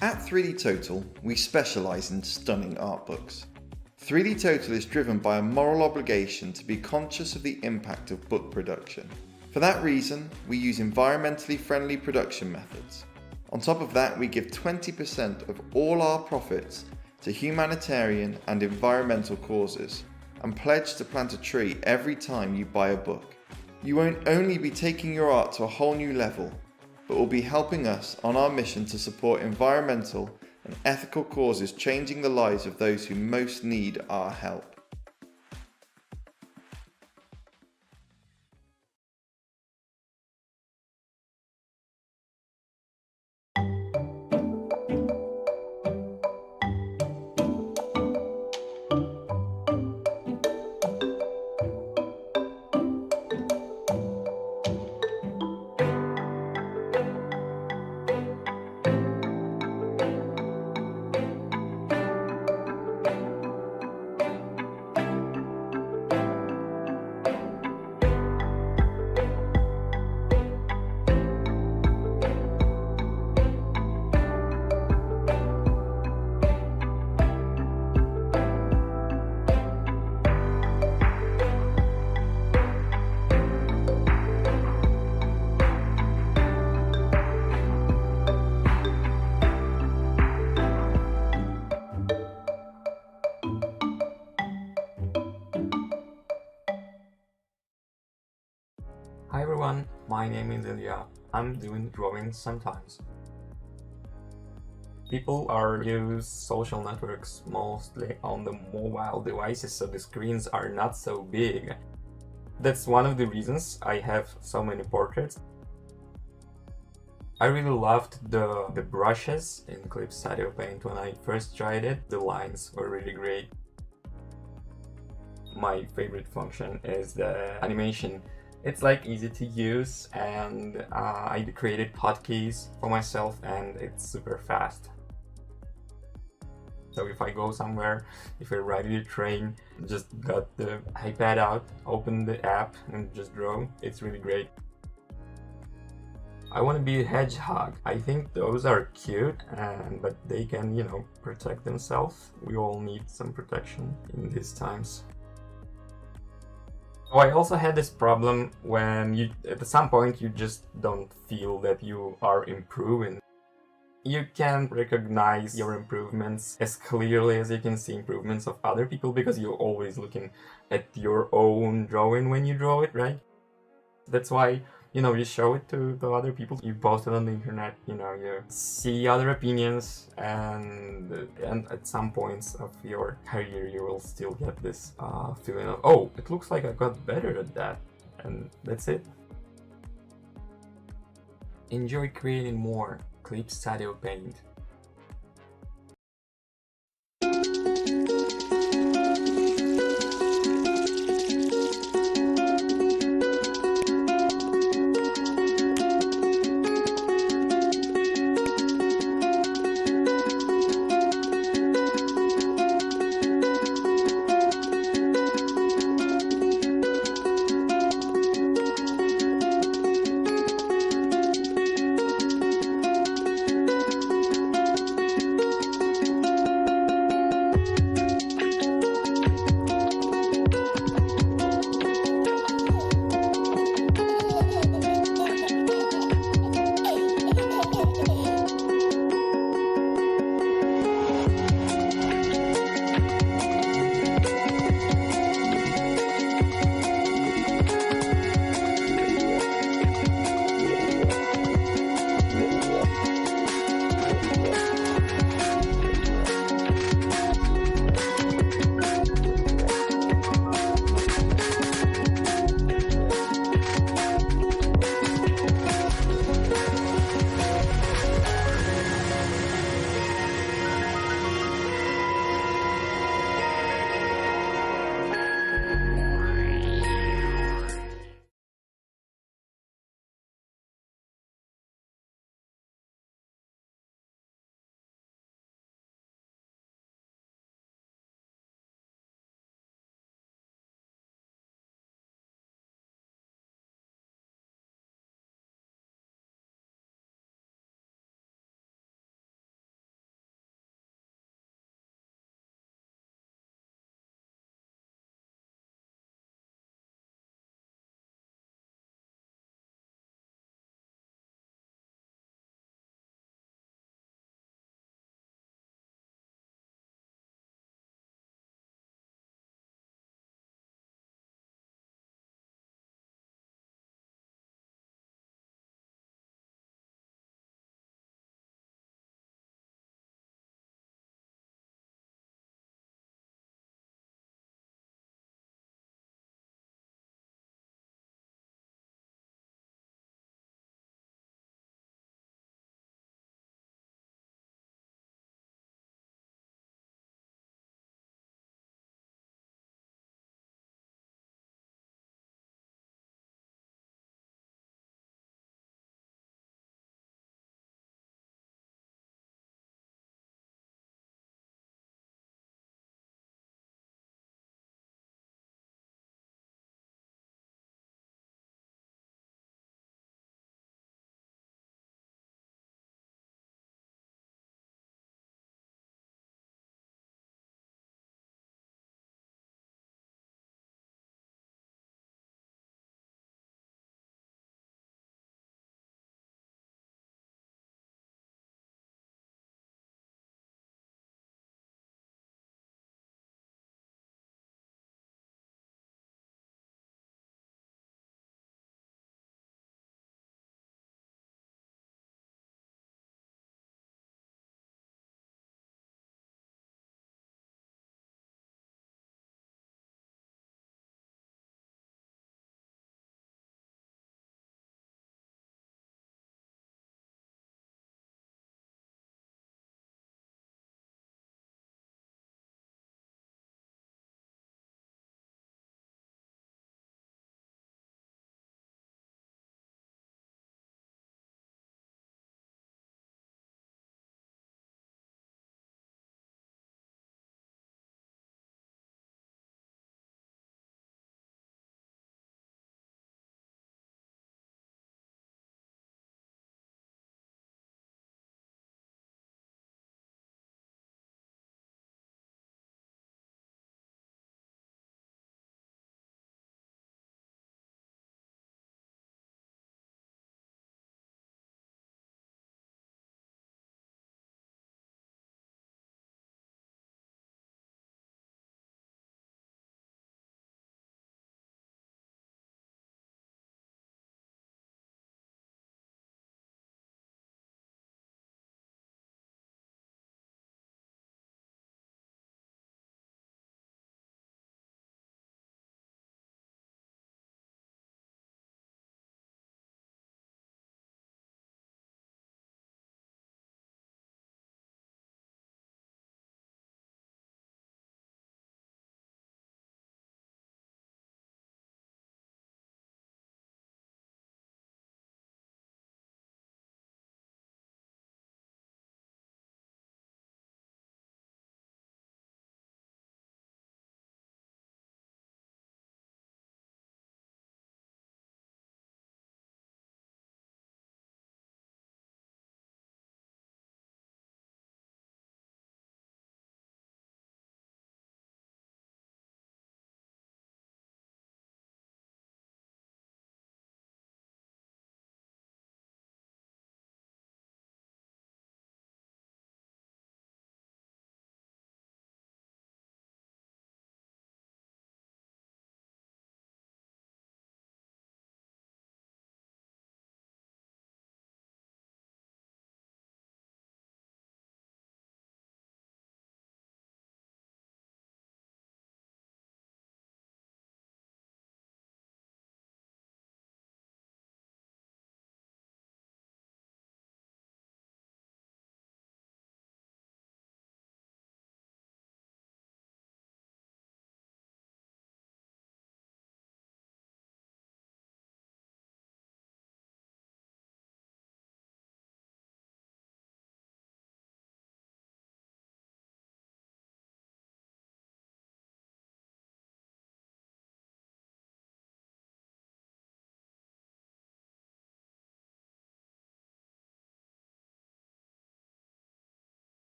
At 3D Total, we specialise in stunning art books. 3D Total is driven by a moral obligation to be conscious of the impact of book production. For that reason, we use environmentally friendly production methods. On top of that, we give 20% of all our profits to humanitarian and environmental causes, and pledge to plant a tree every time you buy a book. You won't only be taking your art to a whole new level, but will be helping us on our mission to support environmental and ethical causes changing the lives of those who most need our help. Hi everyone, my name is Amelia. I'm doing drawings sometimes. People use social networks mostly on the mobile devices, so the screens are not so big. That's one of the reasons I have so many portraits. I really loved the brushes in Clip Studio Paint when I first tried it. The lines were really great. My favorite function is the animation. It's like easy to use, and I created hotkeys for myself, and it's super fast. So if I go somewhere, if I ride the train, just got the iPad out, open the app and just draw. It's really great. I want to be a hedgehog. I think those are cute, but they can, protect themselves. We all need some protection in these times. Oh, I also had this problem when at some point you just don't feel that you are improving. You can recognize your improvements as clearly as you can see improvements of other people, because you're always looking at your own drawing when you draw it, right? That's why, you show it to other people. You post it on the internet, you see other opinions, and at some points of your career you will still get this feeling of, oh, it looks like I got better at that, and that's it. Enjoy creating more. Clip Studio Paint.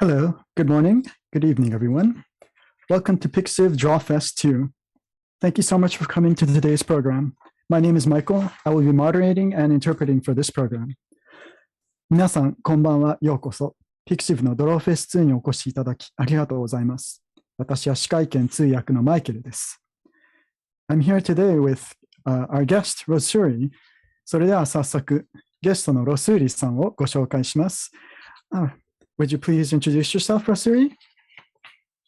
Hello, good morning, good evening, everyone. Welcome to Pixiv Drawfest 2. Thank you so much for coming to today's program. My name is Michael. I will be moderating and interpreting for this program. 皆さん、こんばんは。ようこそ。Pixiv の Drawfest 2にお越しいただきありがとうございます。私は司会兼通訳のマイケルです。I'm here today with our guest, Rosuuri. それでは早速、ゲストのロスーリさんをご紹介します。Would you please introduce yourself, Rosuuri?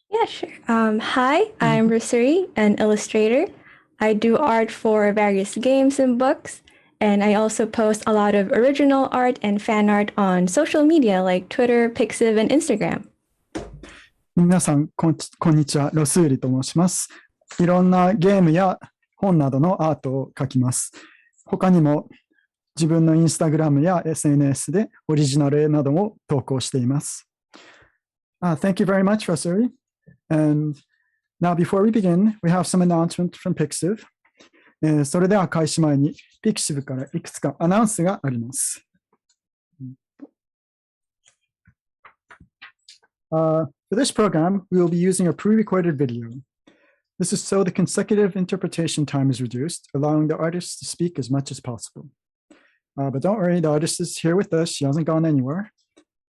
Yeah, sure. Hi, I'm Rosuuri, an illustrator. I do art for various games and books, and I also post a lot of original art and fan art on social media like Twitter, Pixiv, and Instagram. 皆さん、こんにちは。ロスーリと申します。いろんなゲームや本などのアートを描きます。他にも自分のインスタグラムや SNS でオリジナル絵なども投稿しています。Thank you very much, Rosuuri. And now before we begin, we have some announcements from Pixiv. それでは開始前に Pixiv からいくつかアナウンスがあります。For this program, we will be using a pre-recorded video. This is so the consecutive interpretation time is reduced, allowing the artist to speak as much as possible.But don't worry, the artist is here with us. She hasn't gone anywhere.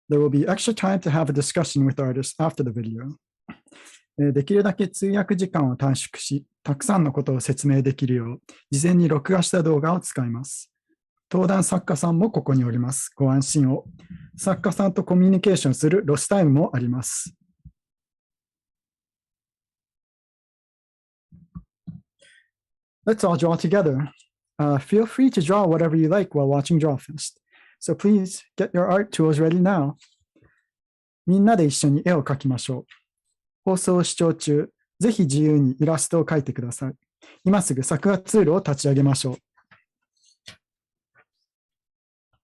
There will be extra time to have a discussion with the artist after the video. できるだけ通訳時間を短縮し、たくさんのことを説明できるよう、事前に録画した動画を使います。登壇作家さんもここにおります。ご安心を。作家さんとコミュニケーションするロスタイムもあります。Let's all draw together.Feel free to draw whatever you like while watching Drawfest. So please get your art tools ready now. みんなで一緒に絵を描きましょう。放送視聴中、ぜひ自由にイラストを描いてください。今すぐ作画ツールを立ち上げましょう。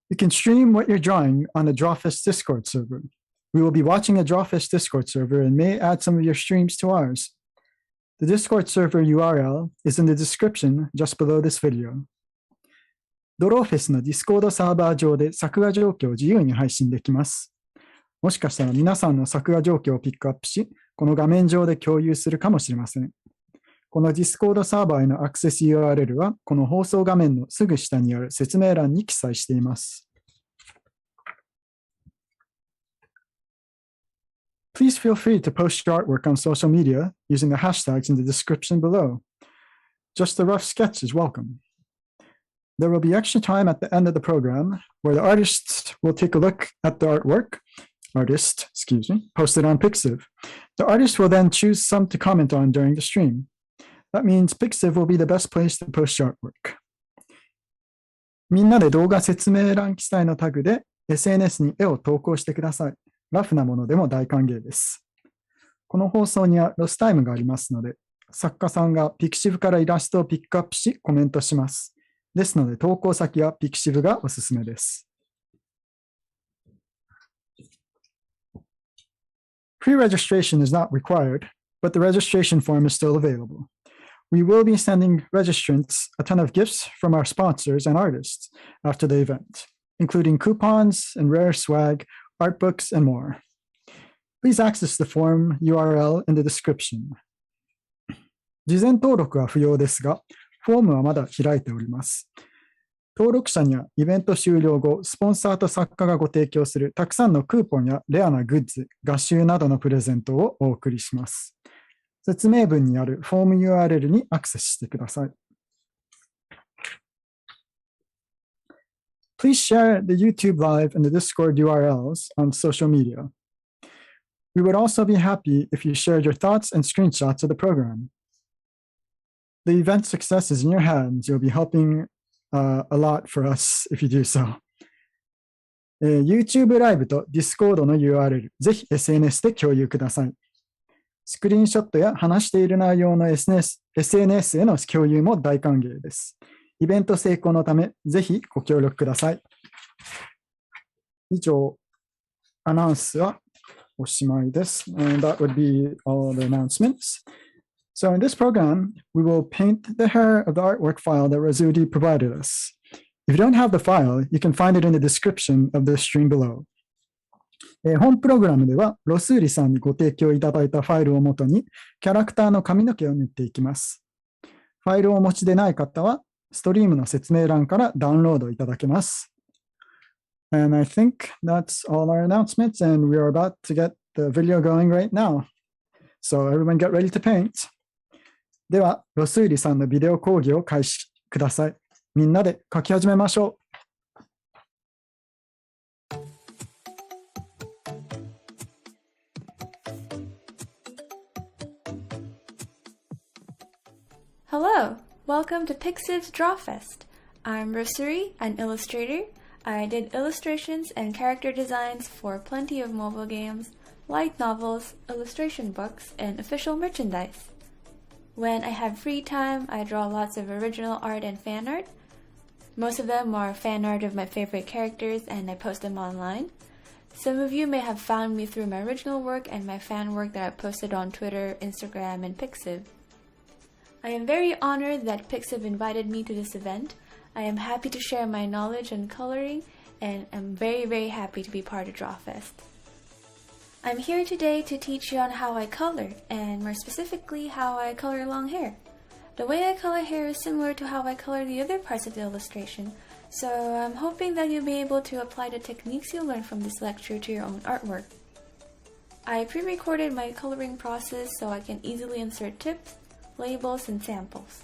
You can stream what you're drawing on the Drawfest Discord server. We will be watching a Drawfest Discord server and may add some of your streams to ours.The Discord server URL is in the description just below this video. ドローフェスの Discord サーバー上で作画状況を自由に配信できます。もしかしたら皆さんの作画状況をピックアップし、この画面上で共有するかもしれません。この Discord サーバーへのアクセス URL はこの放送画面のすぐ下にある説明欄に記載しています。Please feel free to post your artwork on social media using the hashtags in the description below. Just a rough sketch is welcome. There will be extra time at the end of the program where the artist will take a look at the posted on Pixiv. The artist will then choose some to comment on during the stream. That means Pixiv will be the best place to post your artwork. みんなで動画説明欄記載のタグで SNS に絵を投稿してください。ラフなものでも大歓迎です。この放送にはロスタイムがありますので、作家さんが Pixiv からイラストをピックアップしコメントします。ですので投稿先は Pixiv がおすすめです。Pre-registration is not required, but the registration form is still available. We will be sending registrants a ton of gifts from our sponsors and artists after the event, including coupons and rare swag, art books, and more. Please access the form URL in the description. 事前登録は不要ですが、フォームはまだ開いております。登録者にはイベント終了後、スポンサーと作家がご提供するたくさんのクーポンやレアなグッズ、画集などのプレゼントをお送りします。説明文にあるフォーム URL にアクセスしてください。Please share the YouTube Live and the Discord URLs on social media. We would also be happy if you shared your thoughts and screenshots of the program. The event success is in your hands. You'll be helping a lot for us if you do so. YouTube ライブと Discord の URL、ぜひ SNS で共有ください。スクリーンショットや話している内容の SNS への共有も大歓迎です。イベント成功のため、ぜひご協力ください。以上、アナウンスはおしまいです。And that would be all the announcements. So in this program, we will paint the hair of the artwork file that Rosuuri provided us. If you don't have the file, you can find it in the description of the stream below. 本プログラムでは、ロスーリさんにご提供いただいたファイルをもとに、キャラクターの髪の毛を塗っていきます。ファイルをお持ちでない方は、ストリームの説明欄からダウンロードいただけます。And I think that's all our announcements, and we are about to get the video going right now. So everyone get ready to paint. では、ロスーリさんのビデオ講義を開始ください。みんなで書き始めましょう。Hello, welcome to Pixiv's Drawfest. I'm Rosuuri, an illustrator. I did illustrations and character designs for plenty of mobile games, light novels, illustration books, and official merchandise. When I have free time, I draw lots of original art and fan art. Most of them are fan art of my favorite characters, and I post them online. Some of you may have found me through my original work and my fan work that I posted on Twitter, Instagram, and Pixiv. I am very honored that Pixiv invited me to this event. I am happy to share my knowledge on coloring, and I'm very happy to be part of Drawfest. I'm here today to teach you on how I color, and more specifically, how I color long hair. The way I color hair is similar to how I color the other parts of the illustration, so I'm hoping that you'll be able to apply the techniques you learn from this lecture to your own artwork. I pre-recorded my coloring process so I can easily insert tips, labels, and samples.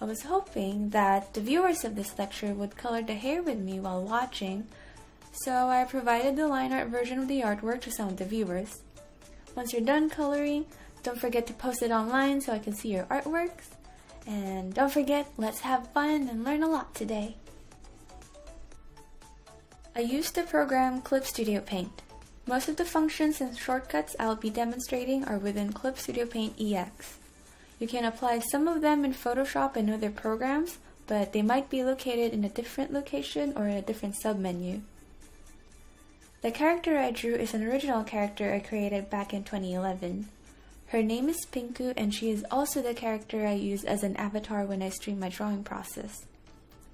I was hoping that the viewers of this lecture would color the hair with me while watching, so I provided the line art version of the artwork to some of the viewers. Once you're done coloring, don't forget to post it online so I can see your artworks. And don't forget, let's have fun and learn a lot today. I used the program Clip Studio Paint. Most of the functions and shortcuts I'll be demonstrating are within Clip Studio Paint EX. You can apply some of them in Photoshop and other programs, but they might be located in a different location or in a different submenu. The character I drew is an original character I created back in 2011. Her name is Pinku, and she is also the character I use as an avatar when I stream my drawing process.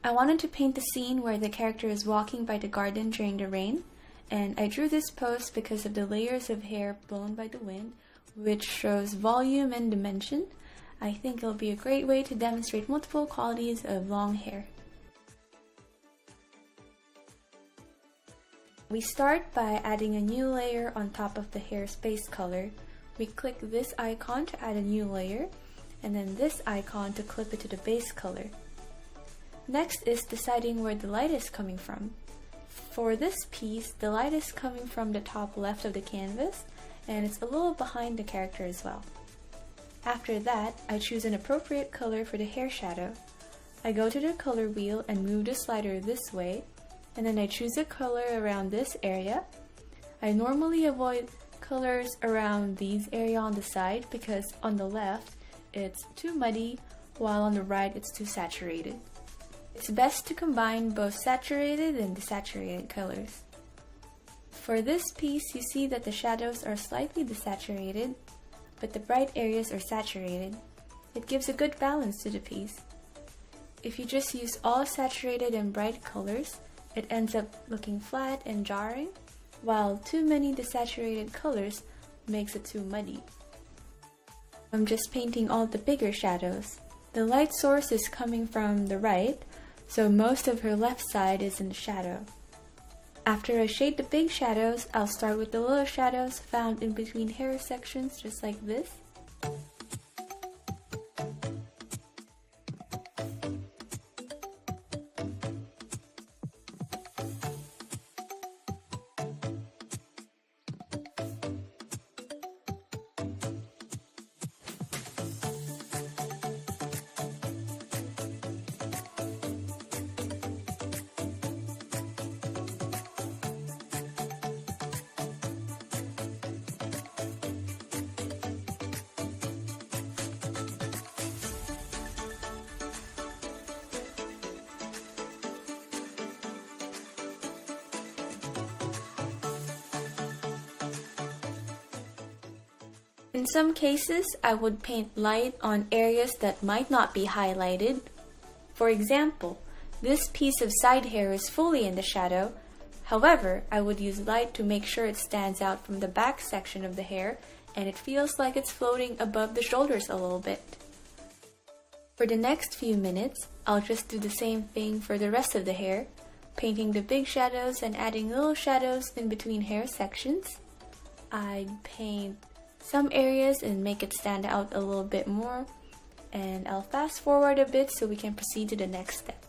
I wanted to paint the scene where the character is walking by the garden during the rain, and I drew this pose because of the layers of hair blown by the wind, which shows volume and dimension. I think it'll be a great way to demonstrate multiple qualities of long hair. We start by adding a new layer on top of the hair's base color. We click this icon to add a new layer, and then this icon to clip it to the base color. Next is deciding where the light is coming from. For this piece, the light is coming from the top left of the canvas, and it's a little behind the character as well. After that, I choose an appropriate color for the hair shadow. I go to the color wheel and move the slider this way, and then I choose a color around this area. I normally avoid colors around these area on the side because on the left it's too muddy, while on the right it's too saturated. It's best to combine both saturated and desaturated colors. For this piece, you see that the shadows are slightly desaturated, but the bright areas are saturated. It gives a good balance to the piece. If you just use all saturated and bright colors, it ends up looking flat and jarring, while too many desaturated colors makes it too muddy. I'm just painting all the bigger shadows. The light source is coming from the right, so most of her left side is in the shadow. After I shade the big shadows, I'll start with the little shadows found in between hair sections, just like this. In some cases, I would paint light on areas that might not be highlighted. For example, this piece of side hair is fully in the shadow. However, I would use light to make sure it stands out from the back section of the hair and it feels like it's floating above the shoulders a little bit. For the next few minutes, I'll just do the same thing for the rest of the hair, painting the big shadows and adding little shadows in between hair sections. I'd paint some areas and make it stand out a little bit more, and I'll fast forward a bit so we can proceed to the next step.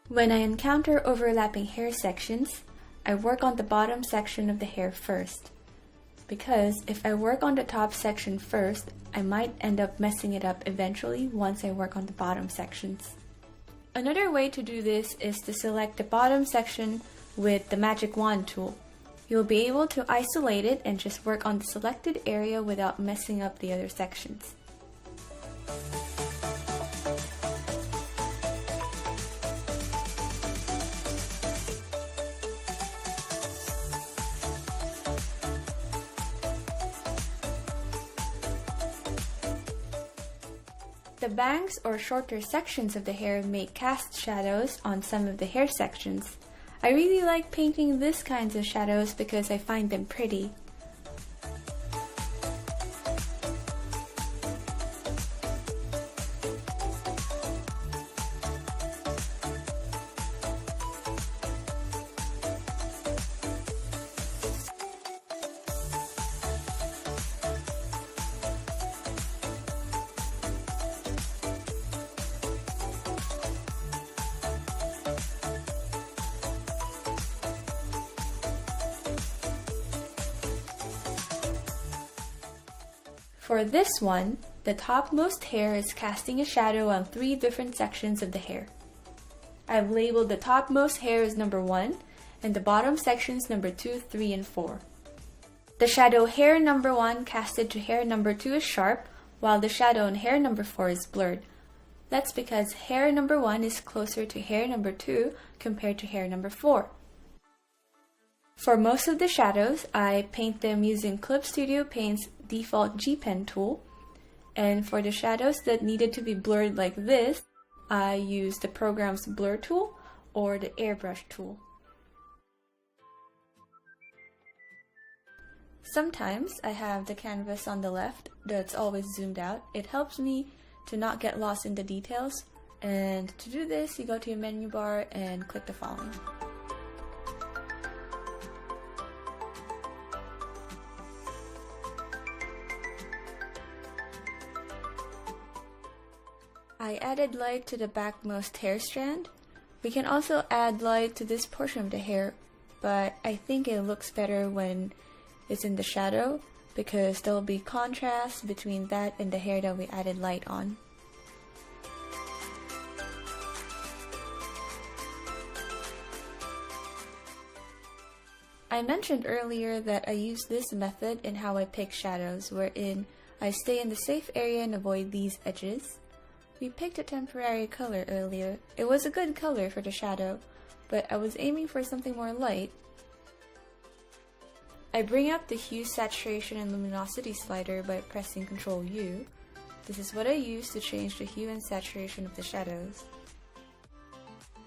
When I encounter overlapping hair sections, I work on the bottom section of the hair first. Because if I work on the top section first, I might end up messing it up eventually once I work on the bottom sections. Another way to do this is to select the bottom section with the Magic Wand tool. You'll be able to isolate it and just work on the selected area without messing up the other sections. The bangs or shorter sections of the hair make cast shadows on some of the hair sections. I really like painting these kinds of shadows because I find them pretty. For this one, the topmost hair is casting a shadow on 3 different sections of the hair. I've labeled the topmost hair as number 1 and the bottom sections number 2, 3, and 4. The shadow hair number 1 casted to hair number 2 is sharp, while the shadow on hair number 4 is blurred. That's because hair number 1 is closer to hair number 2 compared to hair number 4. For most of the shadows, I paint them using Clip Studio Paint's default G-Pen tool, and for the shadows that needed to be blurred like this, I use the program's blur tool or the airbrush tool. Sometimes I have the canvas on the left that's always zoomed out. It helps me to not get lost in the details, and to do this, you go to your menu bar and click the following. I added light to the backmost hair strand. We can also add light to this portion of the hair, but I think it looks better when is in the shadow because there will be contrast between that and the hair that we added light on. I mentioned earlier that I use this method in how I pick shadows, wherein I stay in the safe area and avoid these edges. We picked a temporary color earlier. It was a good color for the shadow, but I was aiming for something more light. I bring up the hue, saturation, and luminosity slider by pressing Ctrl U. This is what I use to change the hue and saturation of the shadows.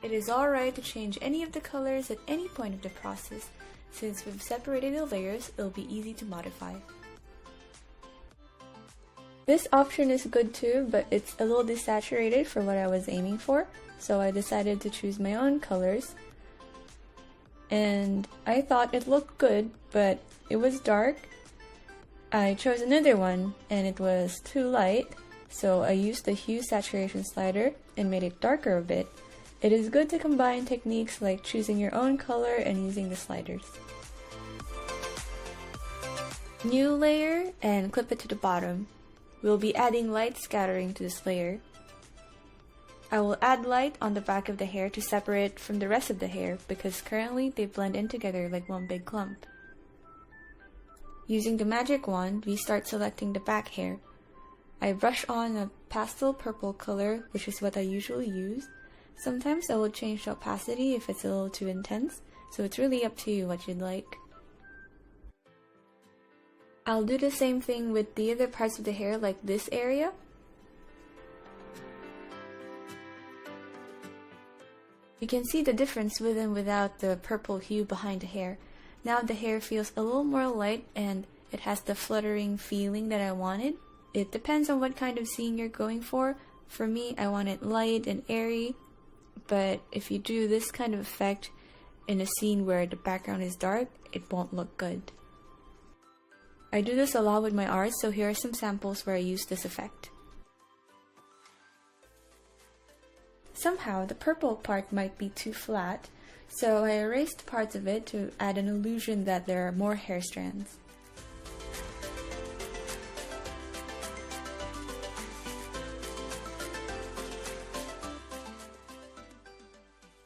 It is alright to change any of the colors at any point of the process. Since we've separated the layers, it'll be easy to modify. This option is good too, but it's a little desaturated for what I was aiming for, so I decided to choose my own colors. And I thought it looked good, but it was dark. I chose another one, and it was too light, so I used the hue saturation slider and made it darker a bit. It is good to combine techniques like choosing your own color and using the sliders. New layer and clip it to the bottom. We'll be adding light scattering to this layer. I will add light on the back of the hair to separate from the rest of the hair because currently they blend in together like one big clump. Using the magic wand, we start selecting the back hair. I brush on a pastel purple color, which is what I usually use. Sometimes I will change the opacity if it's a little too intense, so it's really up to you what you'd like. I'll do the same thing with the other parts of the hair, like this area. You can see the difference with and without the purple hue behind the hair. Now the hair feels a little more light and it has the fluttering feeling that I wanted. It depends on what kind of scene you're going for. For me, I want it light and airy, but if you do this kind of effect in a scene where the background is dark, it won't look good. I do this a lot with my art, so here are some samples where I use this effect. Somehow, the purple part might be too flat, so I erased parts of it to add an illusion that there are more hair strands.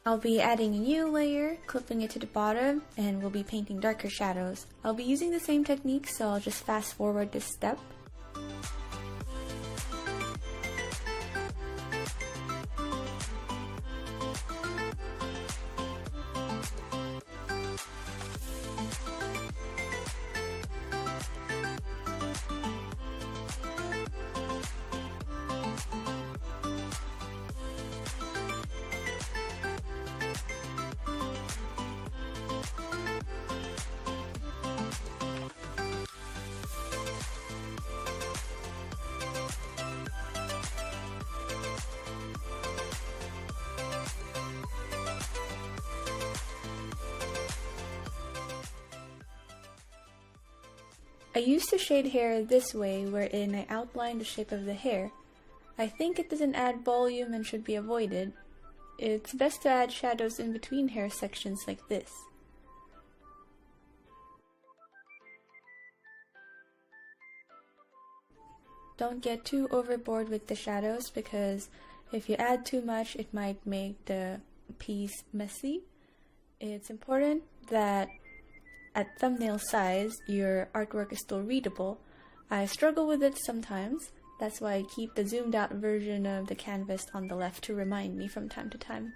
I'll be adding a new layer, clipping it to the bottom, and we'll be painting darker shadows. I'll be using the same technique, so I'll just fast forward this step. I used to shade hair this way, wherein I outline the shape of the hair. I think it doesn't add volume and should be avoided. It's best to add shadows in between hair sections like this. Don't get too overboard with the shadows because if you add too much, it might make the piece messy. It's important that at thumbnail size, your artwork is still readable. I struggle with it sometimes. That's why I keep the zoomed out version of the canvas on the left to remind me from time to time.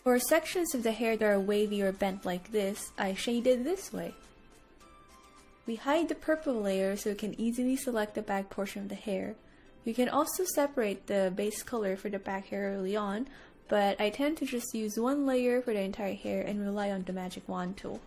For sections of the hair that are wavy or bent like this, I shaded this way. We hide the purple layer so you can easily select the back portion of the hair. You can also separate the base color for the back hair early on, but I tend to just use one layer for the entire hair and rely on the magic wand tool.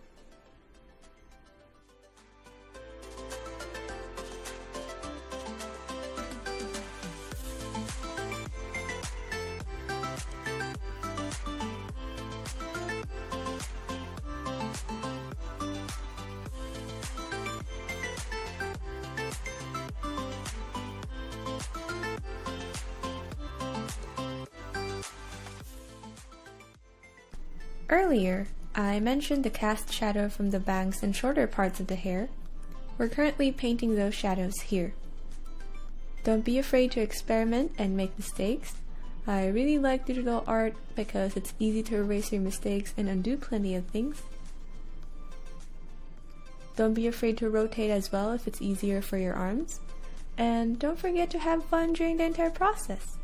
Earlier, I mentioned the cast shadow from the bangs and shorter parts of the hair. We're currently painting those shadows here. Don't be afraid to experiment and make mistakes. I really like digital art because it's easy to erase your mistakes and undo plenty of things. Don't be afraid to rotate as well if it's easier for your arms. And don't forget to have fun during the entire process.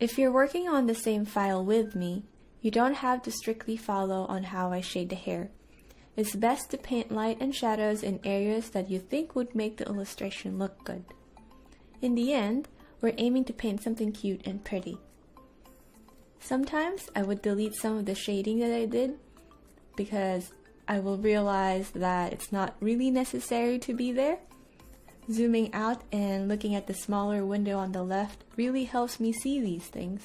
If you're working on the same file with me, you don't have to strictly follow on how I shade the hair. It's best to paint light and shadows in areas that you think would make the illustration look good. In the end, we're aiming to paint something cute and pretty. Sometimes I would delete some of the shading that I did because I will realize that it's not really necessary to be there. Zooming out and looking at the smaller window on the left really helps me see these things.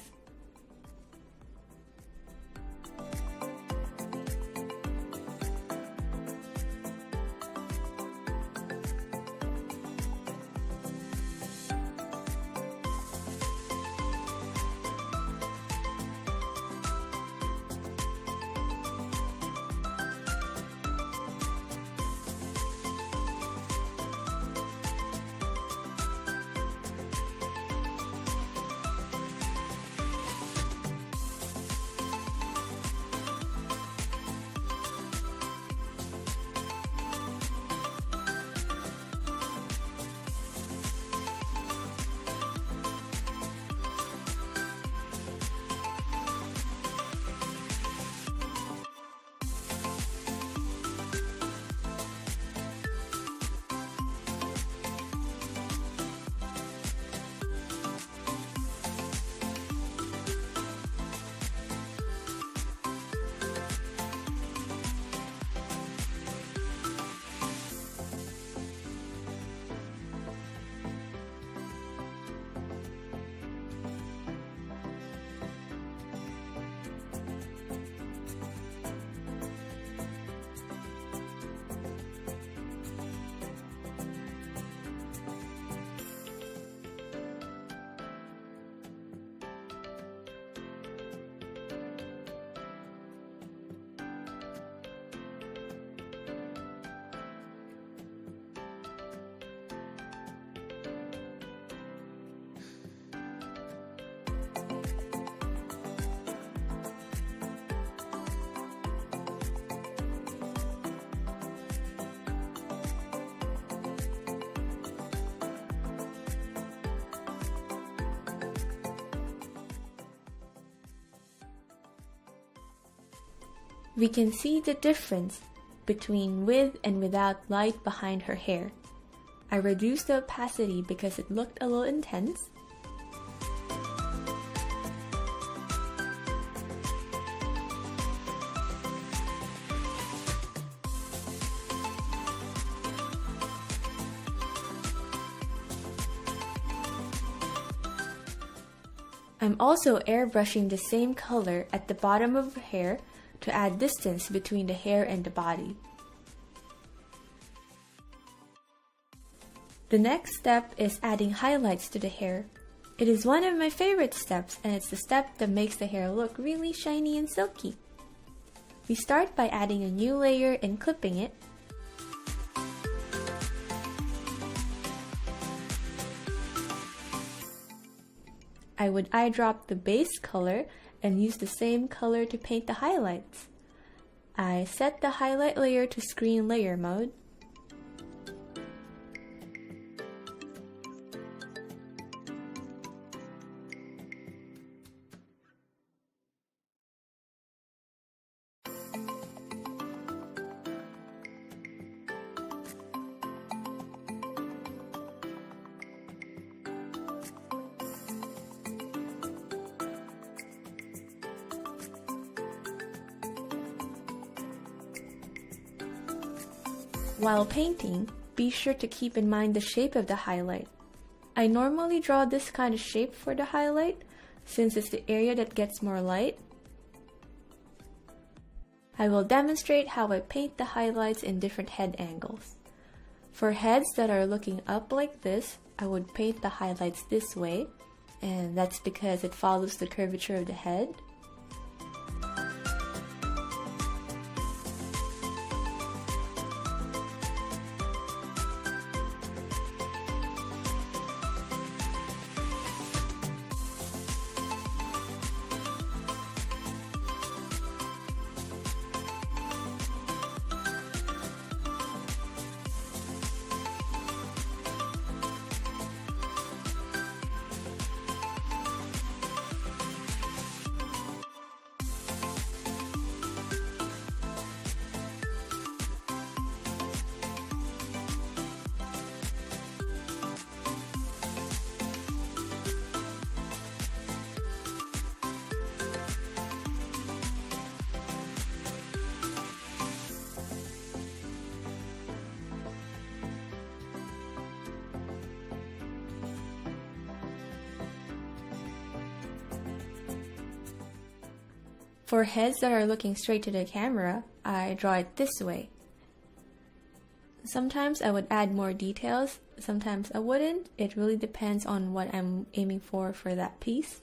We can see the difference between with and without light behind her hair. I reduced the opacity because it looked a little intense. I'm also airbrushing the same color at the bottom of her hair to add distance between the hair and the body. The next step is adding highlights to the hair. It is one of my favorite steps, and it's the step that makes the hair look really shiny and silky. We start by adding a new layer and clipping it. I would eyedrop the base color and use the same color to paint the highlights. I set the highlight layer to screen layer mode. While painting, be sure to keep in mind the shape of the highlight. I normally draw this kind of shape for the highlight, since it's the area that gets more light. I will demonstrate how I paint the highlights in different head angles. For heads that are looking up like this, I would paint the highlights this way, and that's because it follows the curvature of the head. For heads that are looking straight to the camera, I draw it this way. Sometimes I would add more details, sometimes I wouldn't. It really depends on what I'm aiming for that piece.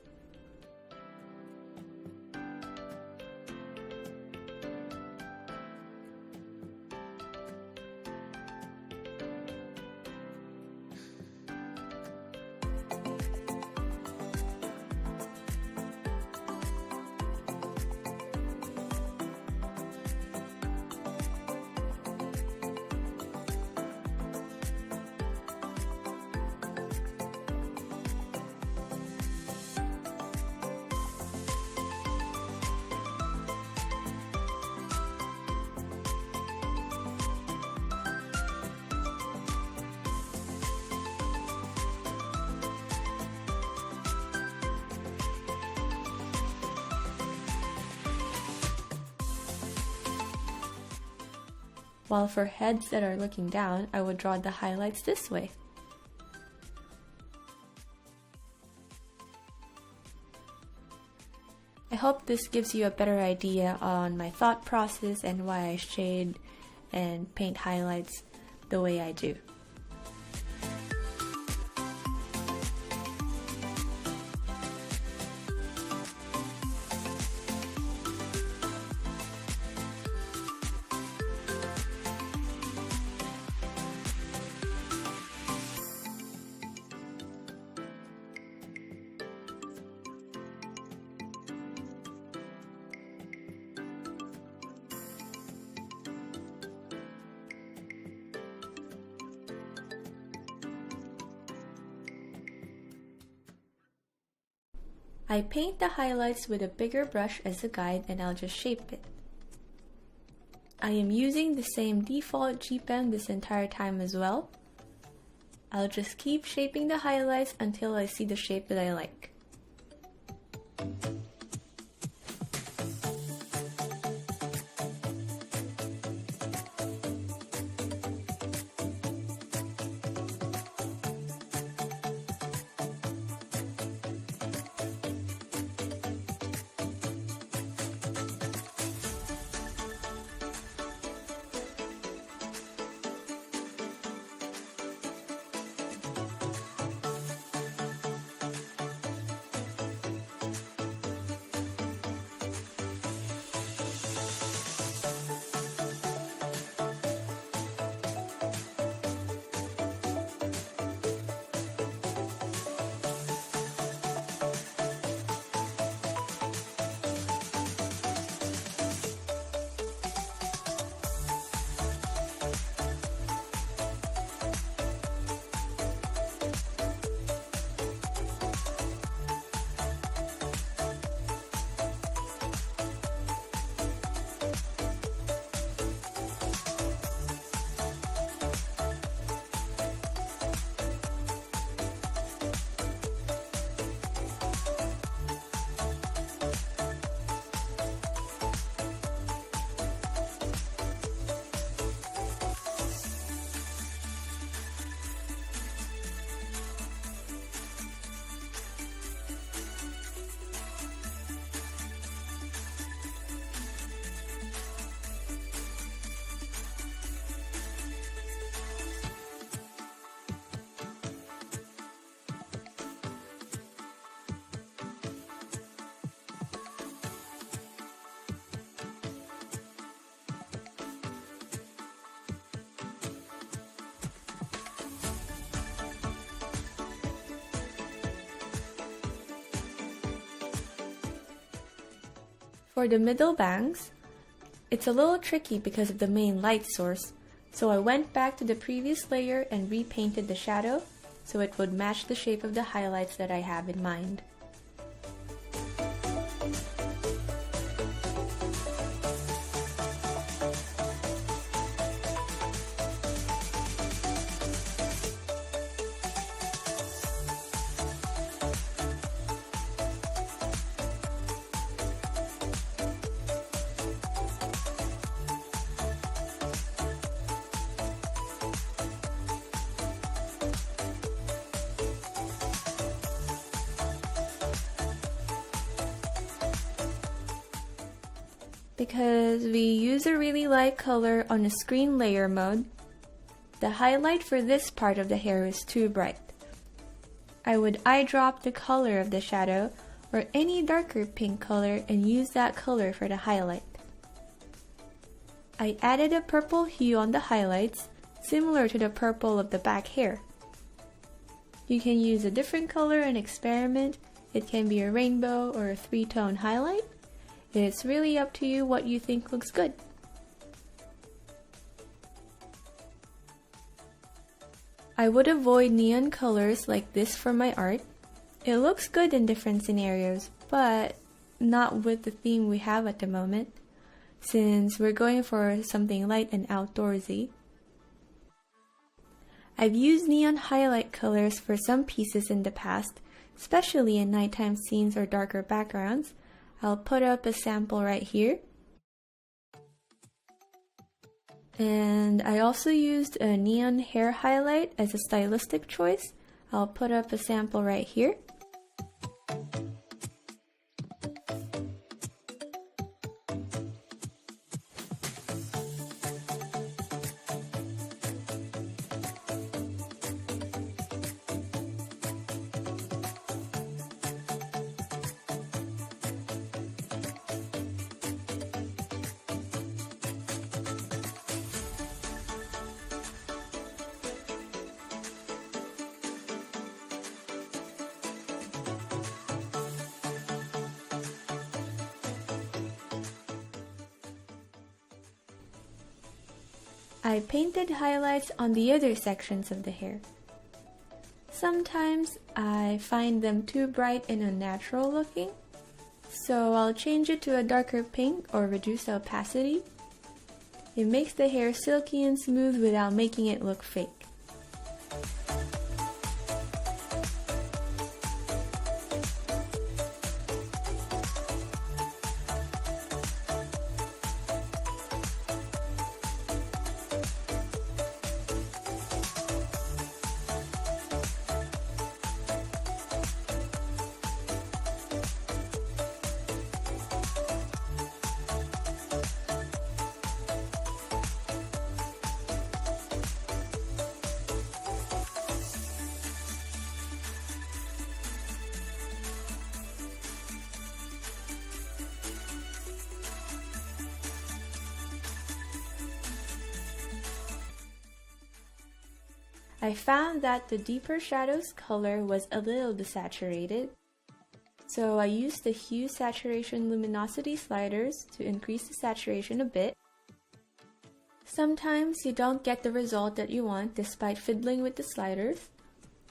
While for heads that are looking down, I would draw the highlights this way. I hope this gives you a better idea on my thought process and why I shade and paint highlights the way I do. I paint the highlights with a bigger brush as a guide and I'll just shape it. I am using the same default G pen this entire time as well. I'll just keep shaping the highlights until I see the shape that I like. For the middle bangs, it's a little tricky because of the main light source, so I went back to the previous layer and repainted the shadow so it would match the shape of the highlights that I have in mind. Because we use a really light color on a screen layer mode, the highlight for this part of the hair is too bright. I would eyedrop the color of the shadow or any darker pink color and use that color for the highlight. I added a purple hue on the highlights, similar to the purple of the back hair. You can use a different color and experiment. It can be a rainbow or a three-tone highlight. It's really up to you what you think looks good. I would avoid neon colors like this for my art. It looks good in different scenarios, but not with the theme we have at the moment, since we're going for something light and outdoorsy. I've used neon highlight colors for some pieces in the past, especially in nighttime scenes or darker backgrounds. I'll put up a sample right here. And I also used a neon hair highlight as a stylistic choice. I'll put up a sample right here. I painted highlights on the other sections of the hair. Sometimes I find them too bright and unnatural looking, so I'll change it to a darker pink or reduce the opacity. It makes the hair silky and smooth without making it look fake. I found that the deeper shadow's color was a little desaturated, so I used the hue, saturation, luminosity sliders to increase the saturation a bit. Sometimes you don't get the result that you want despite fiddling with the sliders.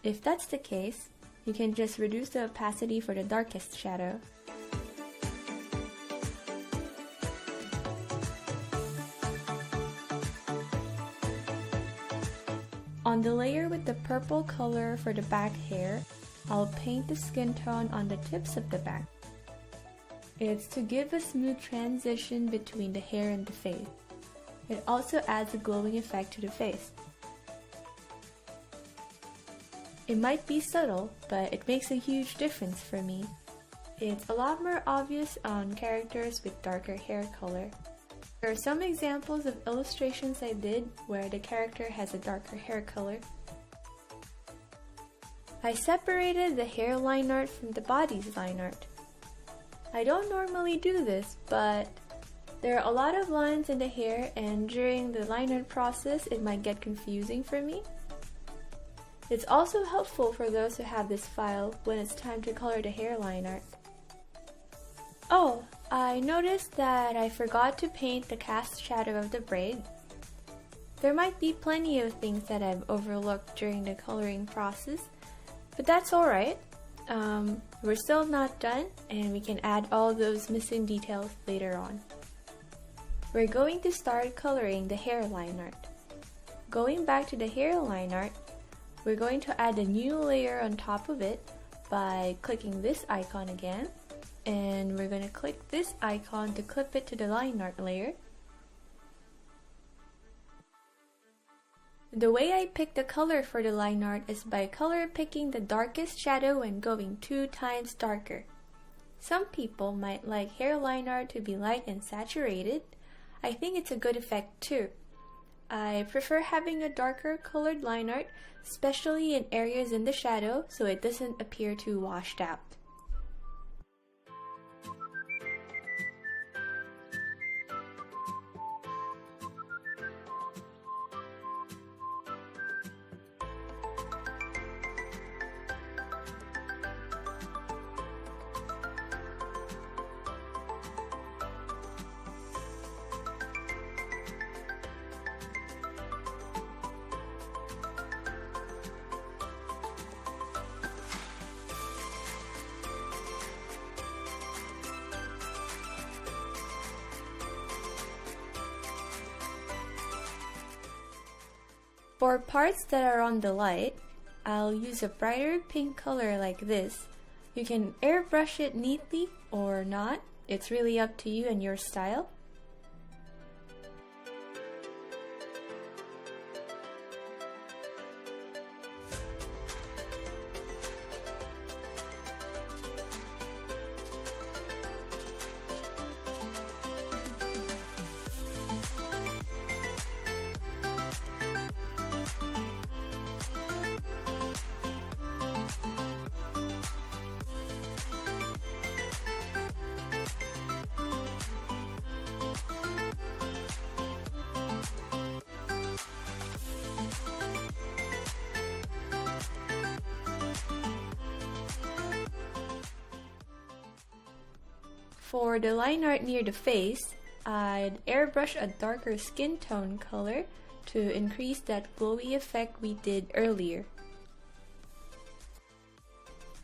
If that's the case, you can just reduce the opacity for the darkest shadow. On the layer with the purple color for the back hair, I'll paint the skin tone on the tips of the back. It's to give a smooth transition between the hair and the face. It also adds a glowing effect to the face. It might be subtle, but it makes a huge difference for me. It's a lot more obvious on characters with darker hair color. There are some examples of illustrations I did where the character has a darker hair color. I separated the hair line art from the body's line art. I don't normally do this, but there are a lot of lines in the hair, and during the line art process it might get confusing for me. It's also helpful for those who have this file when it's time to color the hair line art. Oh, I noticed that I forgot to paint the cast shadow of the braid. There might be plenty of things that I've overlooked during the coloring process, but that's alright. We're still not done, and we can add all those missing details later on. We're going to start coloring the hair line art. Going back to the hair line art, we're going to add a new layer on top of it by clicking this icon again, and we're going to click this icon to clip it to the line art layer. The way I pick the color for the line art is by color picking the darkest shadow and going 2 times darker. Some people might like hair line art to be light and saturated. I think it's a good effect too. I prefer having a darker colored line art, especially in areas in the shadow, so it doesn't appear too washed out. For parts that are on the light, I'll use a brighter pink color like this. You can airbrush it neatly or not, it's really up to you and your style. For the line art near the face, I'd airbrush a darker skin tone color to increase that glowy effect we did earlier.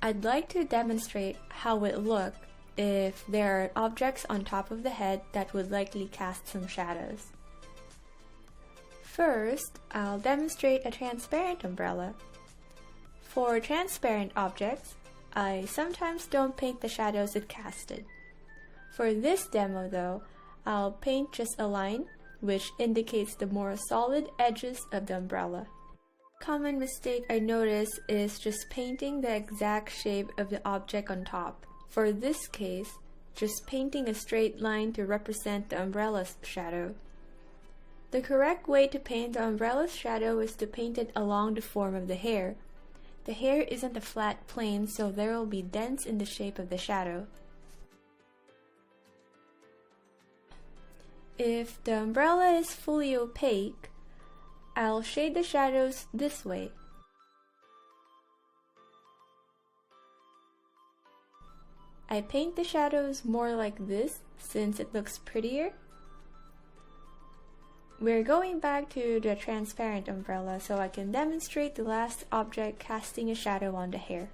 I'd like to demonstrate how it look if there are objects on top of the head that would likely cast some shadows. First, I'll demonstrate a transparent umbrella. For transparent objects, I sometimes don't paint the shadows it casted. For this demo though, I'll paint just a line, which indicates the more solid edges of the umbrella. Common mistake I notice is just painting the exact shape of the object on top. For this case, just painting a straight line to represent the umbrella's shadow. The correct way to paint the umbrella's shadow is to paint it along the form of the hair. The hair isn't a flat plane, so there will be dents in the shape of the shadow. If the umbrella is fully opaque, I'll shade the shadows this way. I paint the shadows more like this since it looks prettier. We're going back to the transparent umbrella so I can demonstrate the last object casting a shadow on the hair.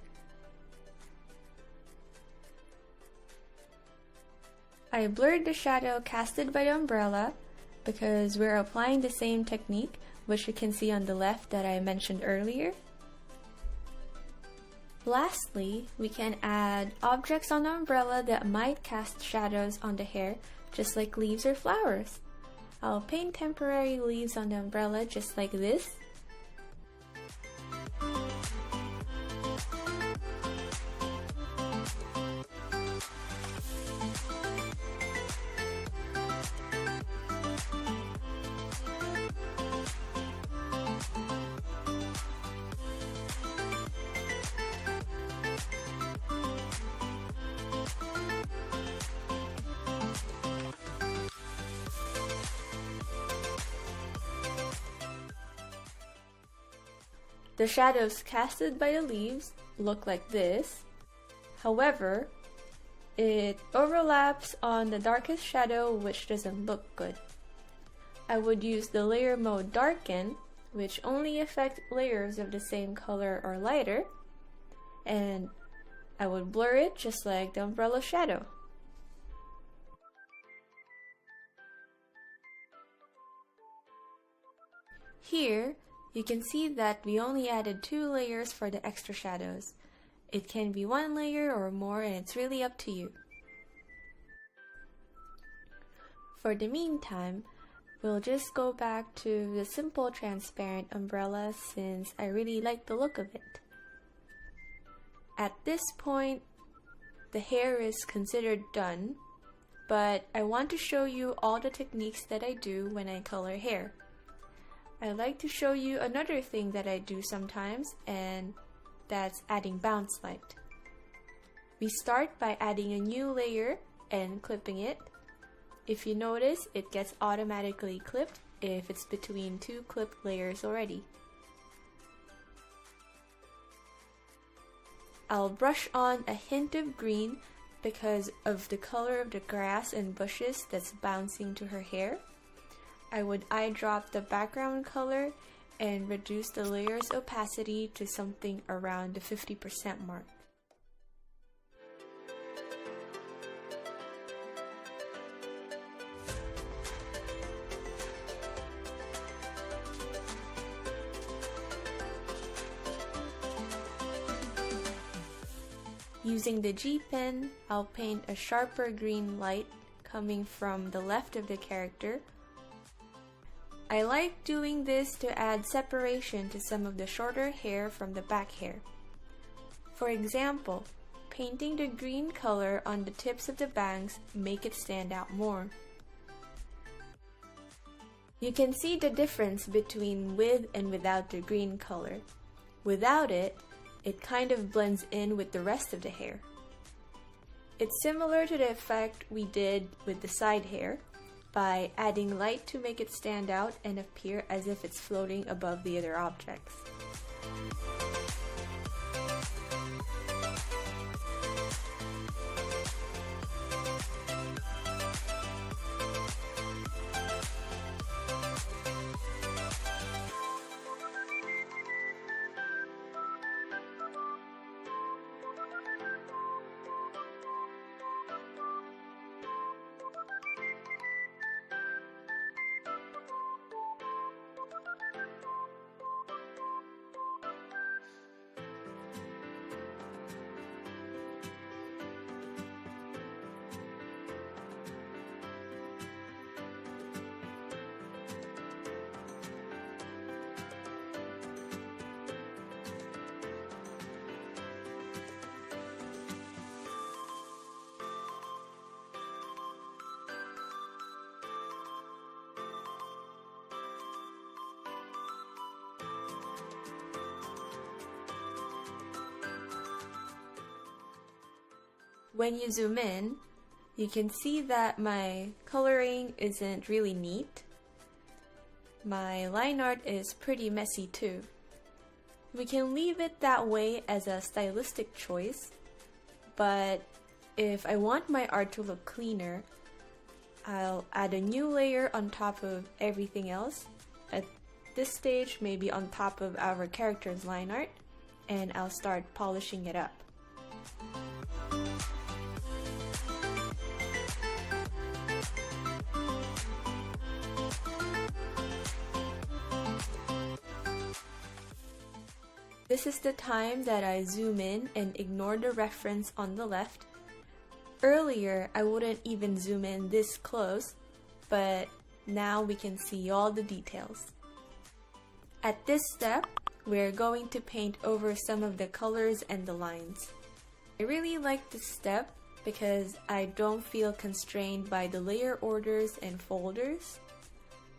I blurred the shadow casted by the umbrella because we're applying the same technique, which you can see on the left that I mentioned earlier. Lastly, we can add objects on the umbrella that might cast shadows on the hair, just like leaves or flowers. I'll paint temporary leaves on the umbrella just like this. The shadows casted by the leaves look like this. However, it overlaps on the darkest shadow, which doesn't look good. I would use the layer mode darken, which only affects layers of the same color or lighter, and I would blur it just like the umbrella shadow. Here, you can see that we only added 2 layers for the extra shadows. It can be 1 layer or more, and it's really up to you. For the meantime, we'll just go back to the simple transparent umbrella since I really like the look of it. At this point, the hair is considered done, but I want to show you all the techniques that I do when I color hair. I'd like to show you another thing that I do sometimes, and that's adding bounce light. We start by adding a new layer and clipping it. If you notice, it gets automatically clipped if it's between 2 clipped layers already. I'll brush on a hint of green because of the color of the grass and bushes that's bouncing to her hair. I would eyedrop the background color and reduce the layer's opacity to something around the 50% mark. Using the G pen, I'll paint a sharper green light coming from the left of the character. I like doing this to add separation to some of the shorter hair from the back hair. For example, painting the green color on the tips of the bangs make it stand out more. You can see the difference between with and without the green color. Without it, it kind of blends in with the rest of the hair. It's similar to the effect we did with the side hair, by adding light to make it stand out and appear as if it's floating above the other objects. When you zoom in, you can see that my coloring isn't really neat. My line art is pretty messy too. We can leave it that way as a stylistic choice, but if I want my art to look cleaner, I'll add a new layer on top of everything else. At this stage, maybe on top of our character's line art, and I'll start polishing it up. This is the time that I zoom in and ignore the reference on the left. Earlier, I wouldn't even zoom in this close, but now we can see all the details. At this step, we're going to paint over some of the colors and the lines. I really like this step because I don't feel constrained by the layer orders and folders.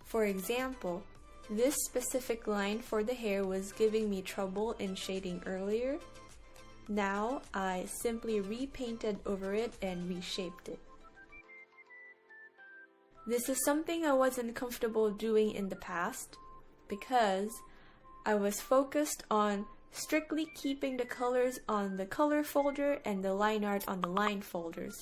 For example, this specific line for the hair was giving me trouble in shading earlier. Now I simply repainted over it and reshaped it. This is something I wasn't comfortable doing in the past because I was focused on strictly keeping the colors on the color folder and the line art on the line folders.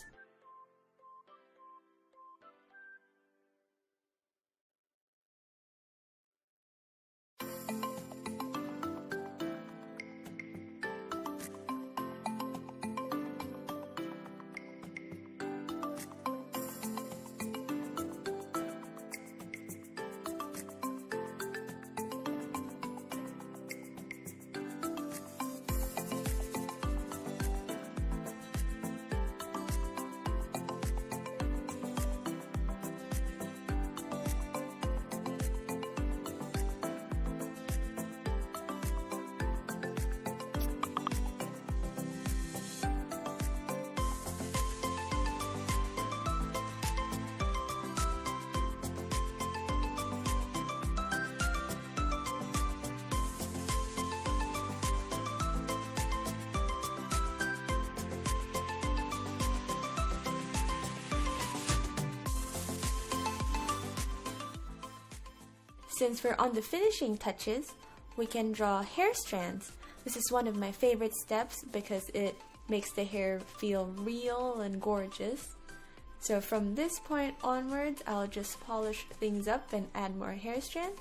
Since we're on the finishing touches, we can draw hair strands. This is one of my favorite steps because it makes the hair feel real and gorgeous. So from this point onwards, I'll just polish things up and add more hair strands.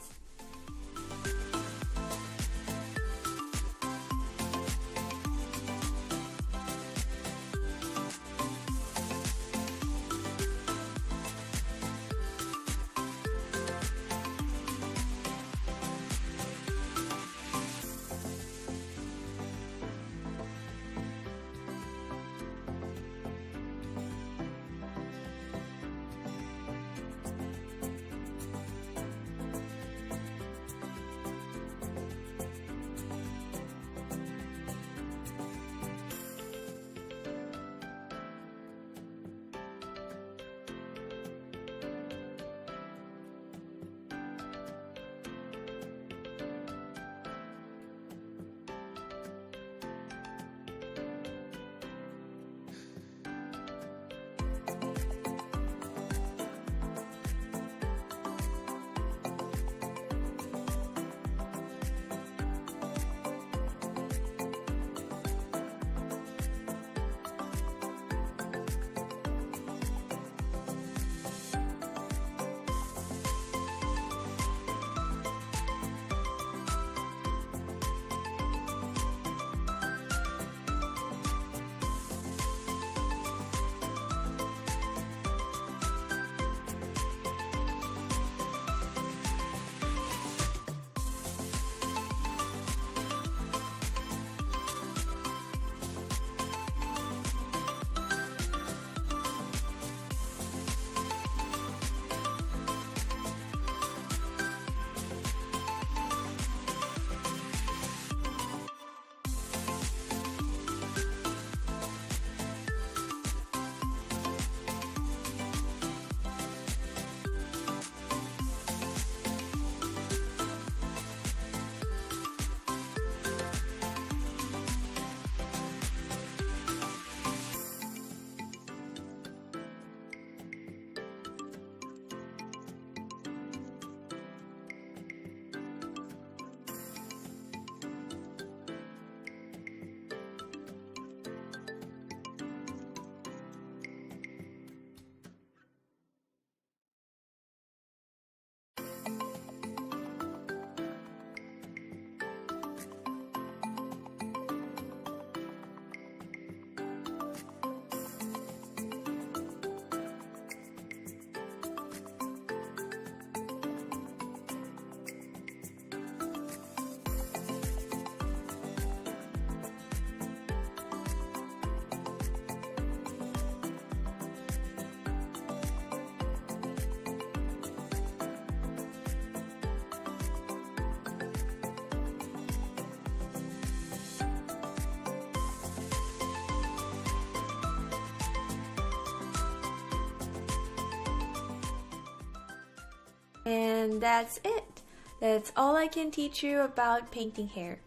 And that's it. That's all I can teach you about painting hair.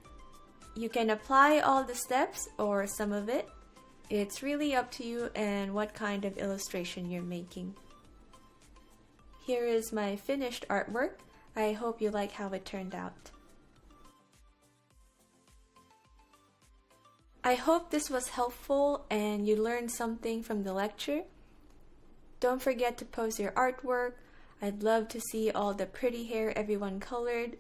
You can apply all the steps or some of it. It's really up to you and what kind of illustration you're making. Here is my finished artwork. I hope you like how it turned out. I hope this was helpful and you learned something from the lecture. Don't forget to post your artwork. I'd love to see all the pretty hair everyone colored.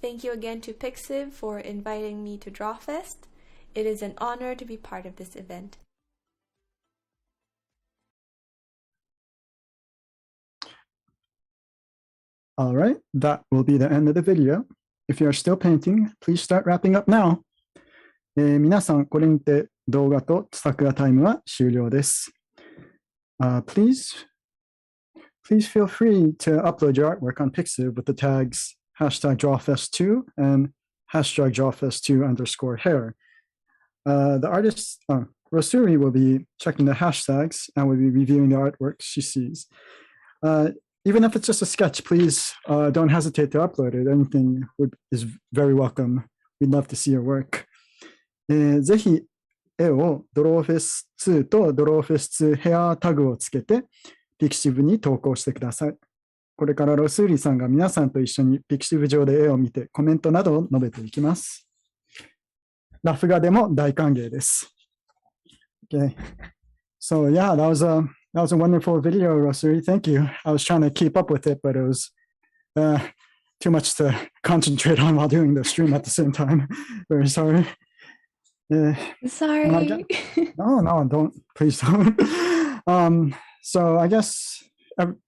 Thank you again to Pixiv for inviting me to Drawfest. It is an honor to be part of this event. All right, that will be the end of the video. If you are still painting, please start wrapping up now. 皆さん、これにて動画と作画タイムは終了です。Please feel free to upload your artwork on Pixiv with the tags #Drawfest2 and #Drawfest2_hair. The artist, Rosuuri, will be checking the hashtags and will be reviewing the artwork she sees. Even if it's just a sketch, please don't hesitate to upload it. Anything is very welcome. We'd love to see your work. ぜひ絵をドローフェス2とドローフェス2ヘアタグをつけてピクシブに投稿してください。これからロスーリさんが皆さんと一緒にピクシブ上で絵を見てコメントなどを述べていきます。ラフ画でも大歓迎です。Okay. So yeah, that was a wonderful video, Rosuuri. Thank you. I was trying to keep up with it, but it was too much to concentrate on while doing the stream at the same time. Very sorry. Sorry. No, don't. Please don't. So I guess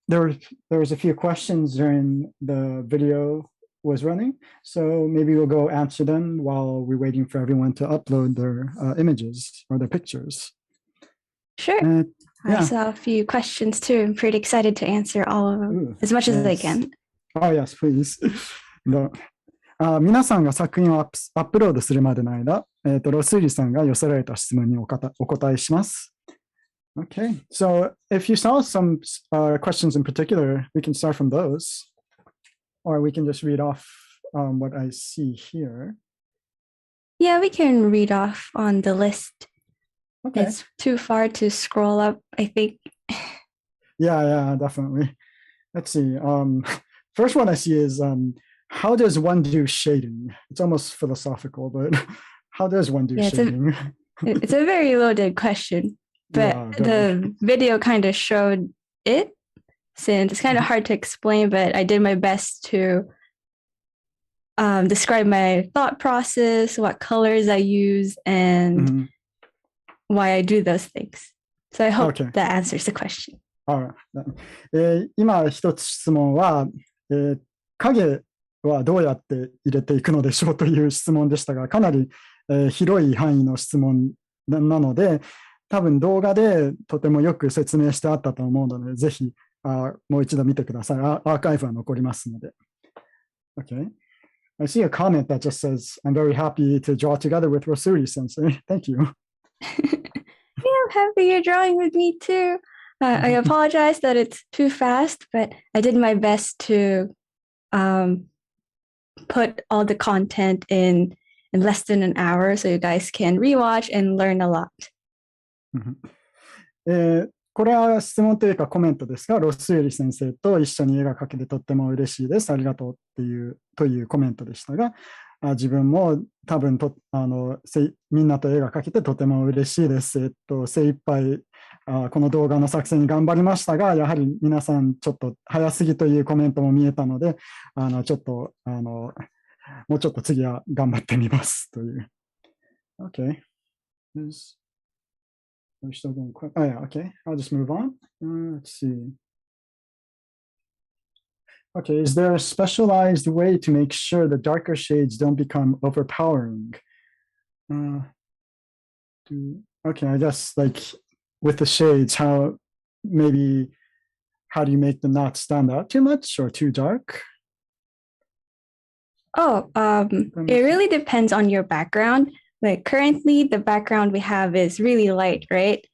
there was a few questions during the video was running. So maybe we'll go answer them while we're waiting for everyone to upload their images or their pictures. Sure. Yeah. I saw a few questions too. I'm pretty excited to answer all of them as much as I can. Oh, yes, please. 皆さんが作品をアップロードするまでの間、ロスーリさんが寄せられた質問にお答えします。Okay, so if you saw some questions in particular, we can start from those, or we can just read off what I see here. Yeah, we can read off on the list. Okay. It's too far to scroll up, I think. Yeah, definitely. Let's see. First one I see is how does one do shading? It's almost philosophical, but how does one do shading? It's a very loaded question, but the video kind of showed it, since it's kind of hard to explain, but I did my best to describe my thought process, what colors I use, and why I do those things. So I hope that answers the question. 今一つ質問は、影はどうやって入れていくのでしょうという質問でしたが、かなり、広い範囲の質問なので、多分動画でとてもよく説明してあったと思うので、ぜひもう一度見てください。アーカイブは残りますので。Okay. I see a comment that just says, I'm very happy to draw together with Rosuuri sensei. Thank you. Yeah, I'm happy you're drawing with me too. I apologize that it's too fast, but I did my best to put all the content in less than an hour so you guys can rewatch and learn a lot. これは質問というかコメントですが、ロスエリ先生と一緒に絵が描けてとっても嬉しいです。ありがとうというコメントでしたが、自分も多分みんなと絵が描けてとても嬉しいです。精一杯この動画の作成に頑張りましたが、やはり皆さんちょっと早すぎというコメントも見えたので、ちょっともうちょっと次は頑張ってみますという。Okay. We're still going quick. Oh yeah, okay. I'll just move on. Let's see. Okay, is there a specialized way to make sure the darker shades don't become overpowering? Okay, I guess like with the shades, how do you make them not stand out too much or too dark? It really depends on your background. Like currently the background we have is really light, right?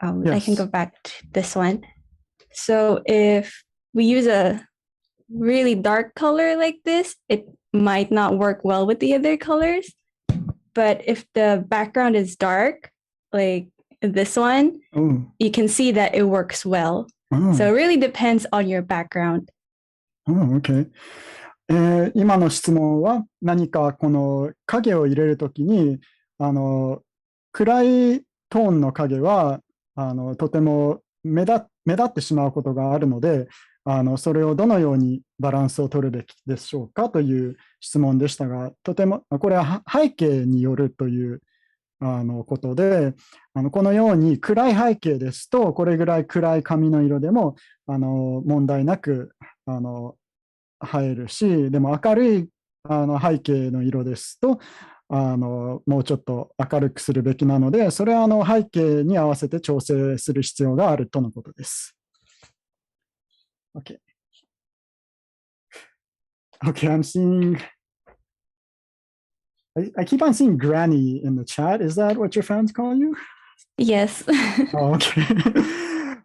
Yes. I can go back to this one. So if we use a really dark color like this, it might not work well with the other colors. But if the background is dark, like this one, you can see that it works well. So it really depends on your background. Okay. 今の質問は何かこの影を入れるときに暗いトーンの影はとても目立ってしまうことがあるのでそれをどのようにバランスを取るべきでしょうかという質問でしたがとてもこれは背景によるということでこのように暗い背景ですとこれぐらい暗い髪の色でも問題なく映えるしでも明るい背景の色ですともうちょっと明るくするべきなのでそれは背景に合わせて調整する必要があるとのことです。Okay. Okay, I'm seeing I keep on seeing Granny in the chat. Is that what your fans call you? Yes. Oh, okay.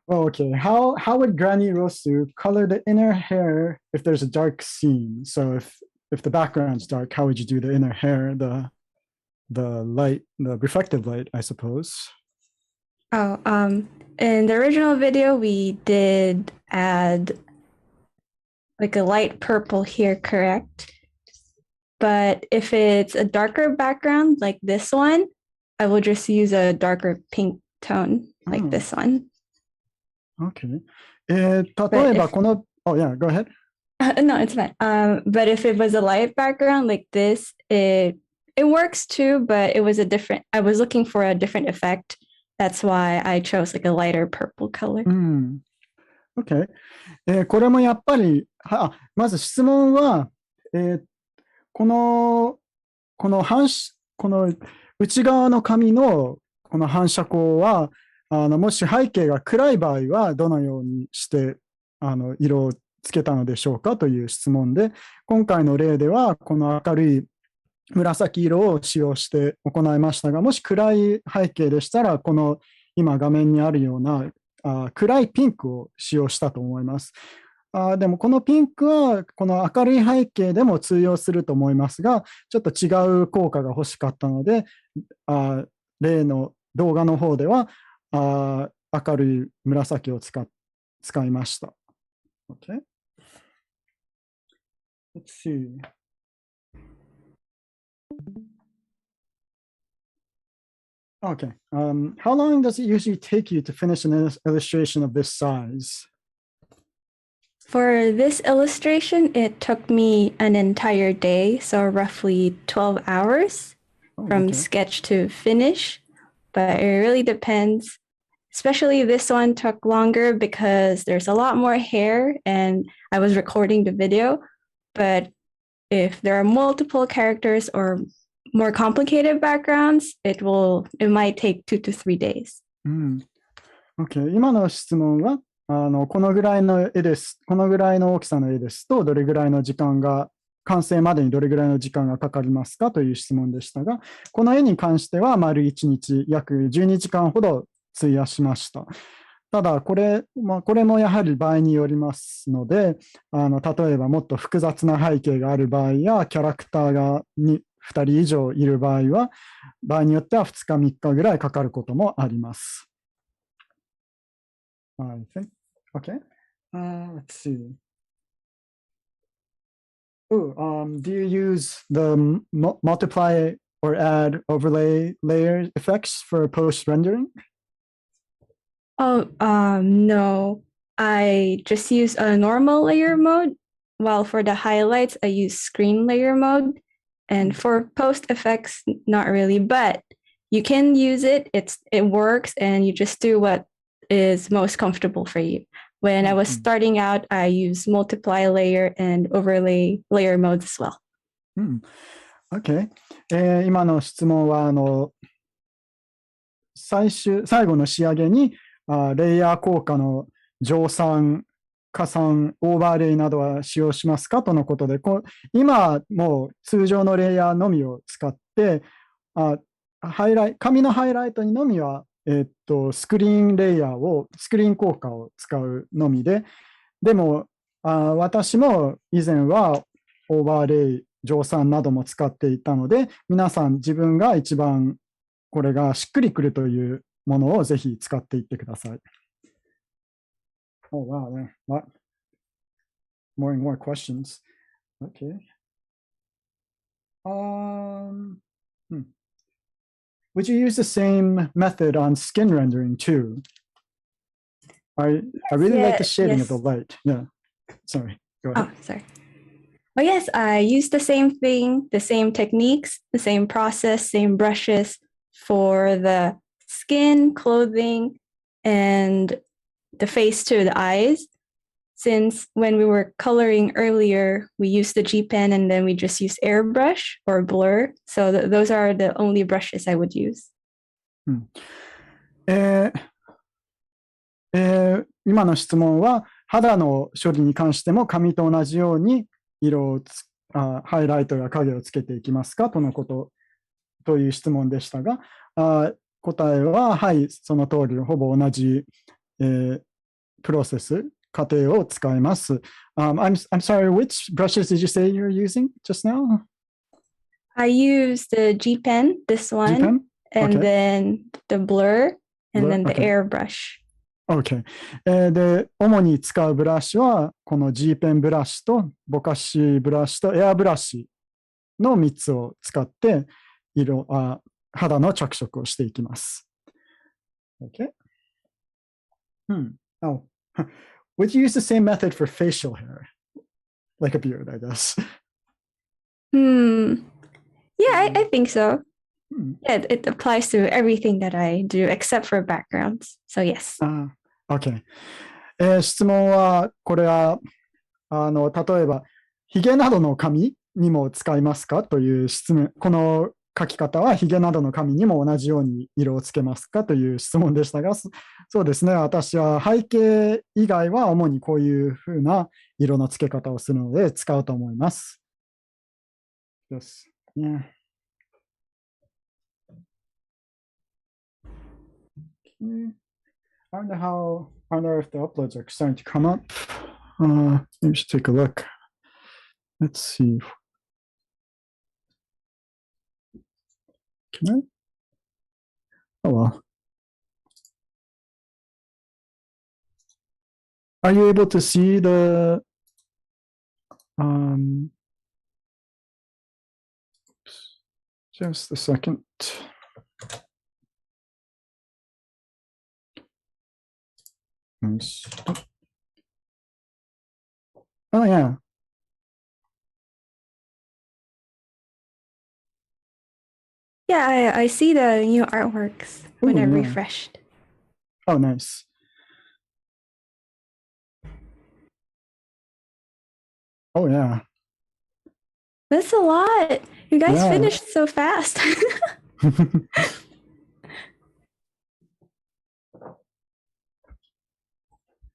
Well, okay. How would Granny Rosu color the inner hair if there's a dark scene? So if the background's dark, how would you do the inner hair, the light, the reflective light, I suppose? In the original video, we did add like a light purple here, correct? But if it's a darker background like this one, I will just use a darker pink tone like this one. Okay. 例えばこの Oh yeah, go ahead. No, it's fine. But if it was a light background like this, it works too, but it was I was looking for a different effect. That's why I chose like a lighter purple color. Okay. これもやっぱりまず質問はこの内側の紙のこの反射光はもし背景が暗い場合はどのようにして色をつけたのでしょうかという質問で今回の例ではこの明るい紫色を使用して行いましたがもし暗い背景でしたらこの今画面にあるような暗いピンクを使用したと思います。でもこのピンクはこの明るい背景でも通用すると思いますがちょっと違う効果が欲しかったので例の動画の方では明るい紫を使いました。Okay. Let's see. Okay. How long does it usually take you to finish an illustration of this size? For this illustration, it took me an entire day, so roughly 12 hours from sketch to finish. But it really depends. Especially this one took longer because there's a lot more hair and I was recording the video. But if there are multiple characters or more complicated backgrounds, it might take 2 to 3 days. Okay. 今の質問はこのぐらいの絵です。このぐらいの大きさの絵ですと、どれぐらいの時間が、完成までにどれぐらいの時間がかかりますかという質問でしたが、この絵に関しては丸1日、約12時間ほど費やしました。ただ、これもやはり場合によりますので、例えばもっと複雑な背景がある場合や、キャラクターが2人以上いる場合は、場合によっては2日、3日ぐらいかかることもあります。I think. Okay. Let's see. Do you use the multiply or add overlay layer effects for post rendering? No. I just use a normal layer mode, while for the highlights, I use screen layer mode. And for post effects, not really, but you can use it. It works, and you just do what is most comfortable for you. When I was starting out, I used multiply layer and overlay layer modes as well. Okay. 今の質問は最後の仕上げにレイヤー効果の乗算、加算、オーバーレイなどは使用しますかとのことで、今もう通常のレイヤーのみを使って紙のハイライトにのみはスクリーンレイヤースクリーン効果を使うのみで、でも私も以前はオーバーレイ、乗算なども使っていたので、皆さん自分が一番これがしっくりくるというものをぜひ使っていってください。Oh, wow, what? More and more questions. Okay. Would you use the same method on skin rendering too? I really like the shading of the light. Yeah. Sorry. Go ahead. Oh, sorry. Oh, yes, I use the same thing, the same techniques, the same process, same brushes for the skin, clothing, and the face too, the eyes. Since when we were coloring earlier, we used the G pen and then we just use airbrush or blur. So those are the only brushes I would use. 今の質問は肌の処理に関しても紙と同じように色をハイライトや影をつけていきますかとのことという質問でしたが、答えははい、その通りほぼ同じ、プロセス過程を使います。I'm sorry, which brushes did you say you're using just now? I use the G pen, this one, G pen? and Okay. then the blur, and then the Okay. airbrush. OK、で、主に使うブラシは、この G ペンブラシとぼかしブラシとエアブラシの3つを使って肌の着色をしていきます。OK? Oh. Would you use the same method for facial hair? Like a beard, I guess. Yeah, I think so. Yeah, it applies to everything that I do except for backgrounds. So yes. OK、質問は、これは、例えば、ヒゲなどの髪にも使いますかという質問、この書き方はヒゲなどの髪にも同じように色をつけますかという質問でしたが、そうですね、私は背景以外は主にこういうふうな色のつけ方をするので使うと思います。Yes. Yeah. I wonder if the uploads are starting to come up. Maybe we should take a look. Let's see. Can I? Oh well. Are you able to see the just a second. Oh yeah. Yeah, I see the new artworks when I yeah. refreshed. Oh, nice. Oh yeah. That's a lot. You guys Yeah. finished so fast.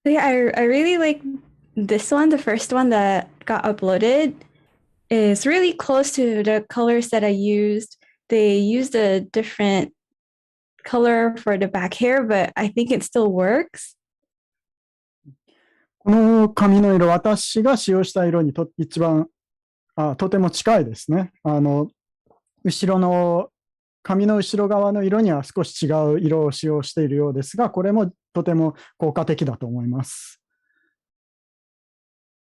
Yeah, I really like this one, the first one that got uploaded. Is really close to the colors that I used. They used a different color for the back hair, but I think it still works. この髪の色、私が使用した色に一番とても近いですね。後ろの髪の後ろ側の色には少し違う色を使用しているようですが、これもとても効果的だと思います。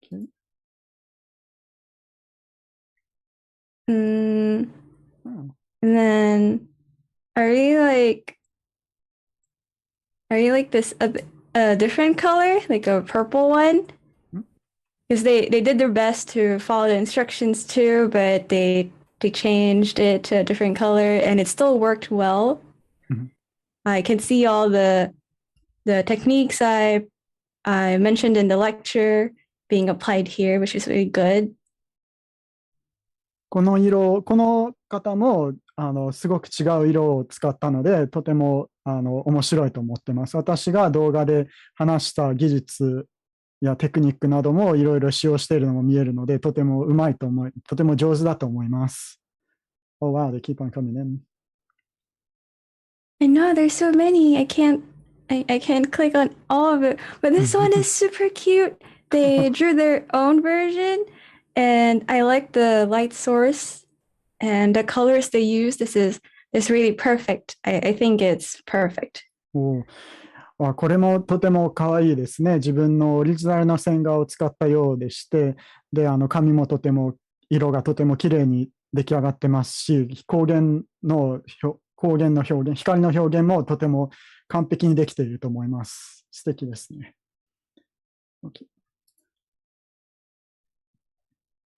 Okay. And then I really like this a different color, like a purple one. Because they did their best to follow the instructions too, but they changed it to a different color and it still worked well. I can see all the techniques I mentioned in the lecture being applied here, which is really good. この方もすごく違う色を使ったので、とても面白いと思ってます。私が動画で話した技術やテクニックなどもいろいろ使用しているのも見えるので、とてもうまいととても上手だと思います。Oh wow, they keep on coming in. I know there's so many. I can't click on all of it, but this one is super cute. they drew their own version, and I like the light source and the colors they use. This is really perfect. I think it's perfect. これもとても可愛いですね。自分のオリジナルの線画を使ったようでして、で、紙もとても色がとても綺麗に出来上がってますし、光源の表現、光の表現もとても完璧にできていると思います。素敵ですね。Okay.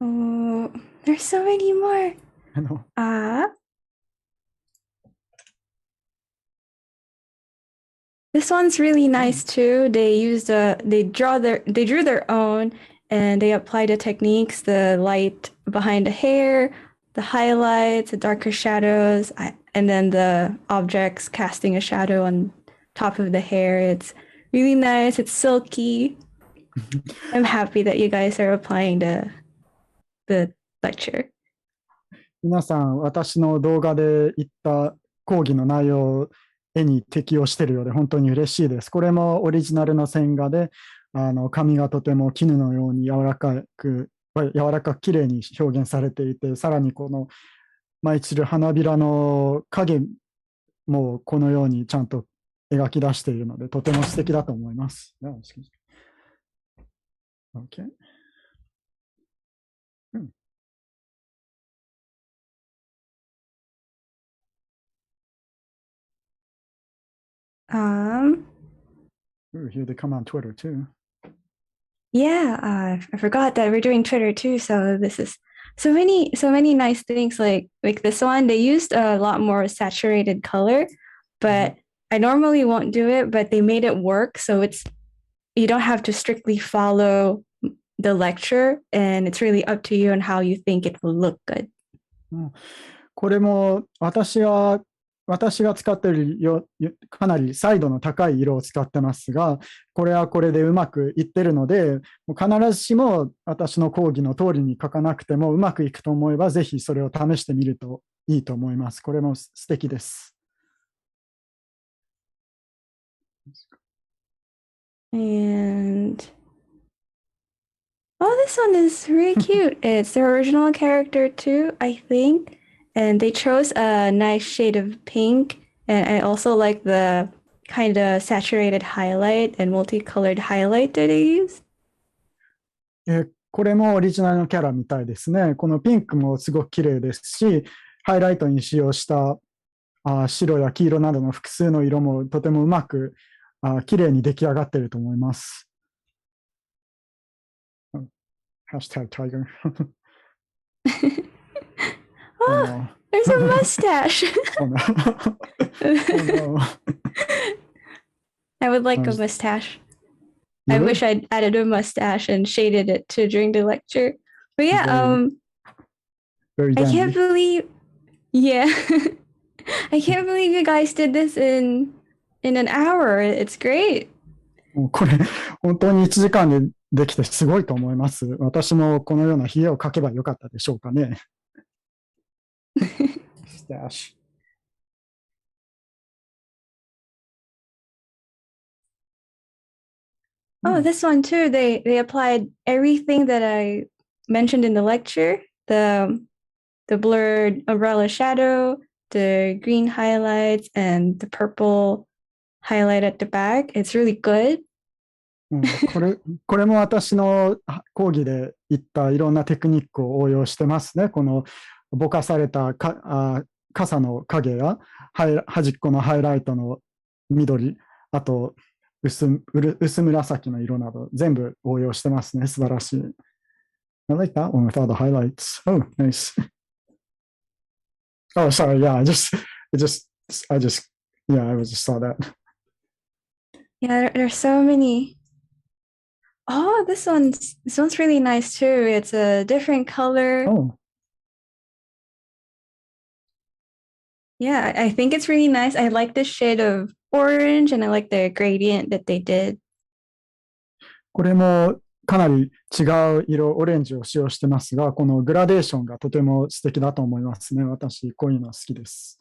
Oh, there's so many more. This one's really nice too. They drew their own, and they applied the techniques, the light behind the hair, the highlights, the darker shadows, and then the objects casting a shadow on top of the hair. It's really nice. It's silky. I'm happy that you guys are applying the lecture. 皆さん、私の動画で言った講義の内容を絵に適用しているようで本当に嬉しいです。これもオリジナルの線画で、紙がとても絹のように柔らかく綺麗に表現されていて、さらにこの舞い散る花びらの影もこのようにちゃんと描き出しているので、とても素敵だと思います。Okay. Here they come on Twitter too. Yeah, I forgot that we're doing Twitter too. So this is so many nice things. Like this one, they used a lot more saturated color, but I normally won't do it. But they made it work, so you don't have to strictly follow the lecture, and it's really up to you on how you think it will look good. これも私が使っているかなり彩度の高い色を使ってますが、これはこれでうまくいってるので、必ずしも私の講義の通りに書かなくてもうまくいくと思えば、ぜひそれを試してみるといいと思います。これも素敵です。And this one is really cute. It's the original character too, I think. And they chose a nice shade of pink. And I also like the kind of saturated highlight and multicolored highlight that they used. これもオリジナルのキャラみたいですね。このピンクもすごく綺麗ですし、ハイライトに使用した白や黄色などの複数の色もとてもうまく綺麗に出来上がっていると思います。#タイガー。Oh, there's a mustache. Oh, no. Oh, no. I would like a mustache. I wish I'd added a mustache and shaded it too during the lecture. But yeah, very I can't believe, I can't believe you guys did this in an hour. It's great. これ本当に1時間でできてすごいと思います。私もこのような冷えをかけばよかったでしょうかね。Stash. Oh, this one too. They applied everything that I mentioned in the lecture. The blurred umbrella shadow, the green highlights, and the purple highlight at the back. It's really good. これも私の講義で言ったいろんなテクニックを応用してますね。このぼかされた傘の影や端っこのハイライトの緑、あと薄紫の色など全部応用してますね。素晴らしい。I like that one with all the highlights. Oh, nice. Oh, sorry. Yeah, I just saw that. Yeah, there's so many. Oh, this one's really nice too. It's a different color. Oh. Yeah, I think it's really nice. I like this shade of orange, and I like the gradient that they did. これもかなり違う色、オレンジを使用してますが、このグラデーションがとても素敵だと思いますね。私、こういうの好きです。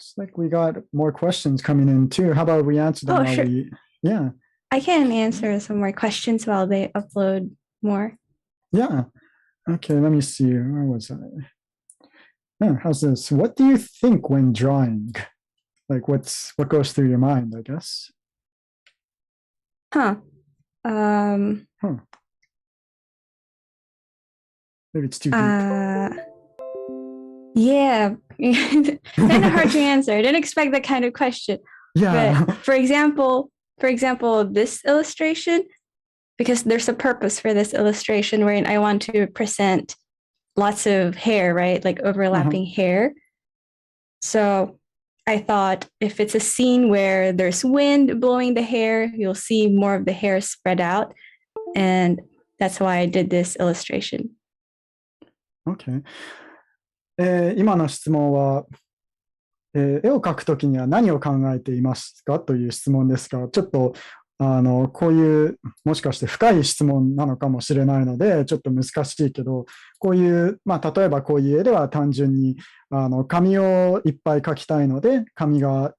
Looks like we got more questions coming in too. How about we answer them while sure. Yeah. I can answer some more questions while they upload more. Yeah. Okay, let me see. Where was I? How's this? What do you think when drawing? Like what goes through your mind, I guess? Maybe it's too deep. Yeah, kind of hard to answer. I didn't expect that kind of question. Yeah. But for example, this illustration, because there's a purpose for this illustration wherein I want to present lots of hair, right? Like overlapping hair. So I thought if it's a scene where there's wind blowing the hair, you'll see more of the hair spread out. And that's why I did this illustration. Okay. 今の質問は、絵を描くときには何を考えていますかという質問ですが、ちょっとこういうもしかして深い質問なのかもしれないのでちょっと難しいけど、こういう例えばこういう絵では単純に髪をいっぱい描きたいので、髪が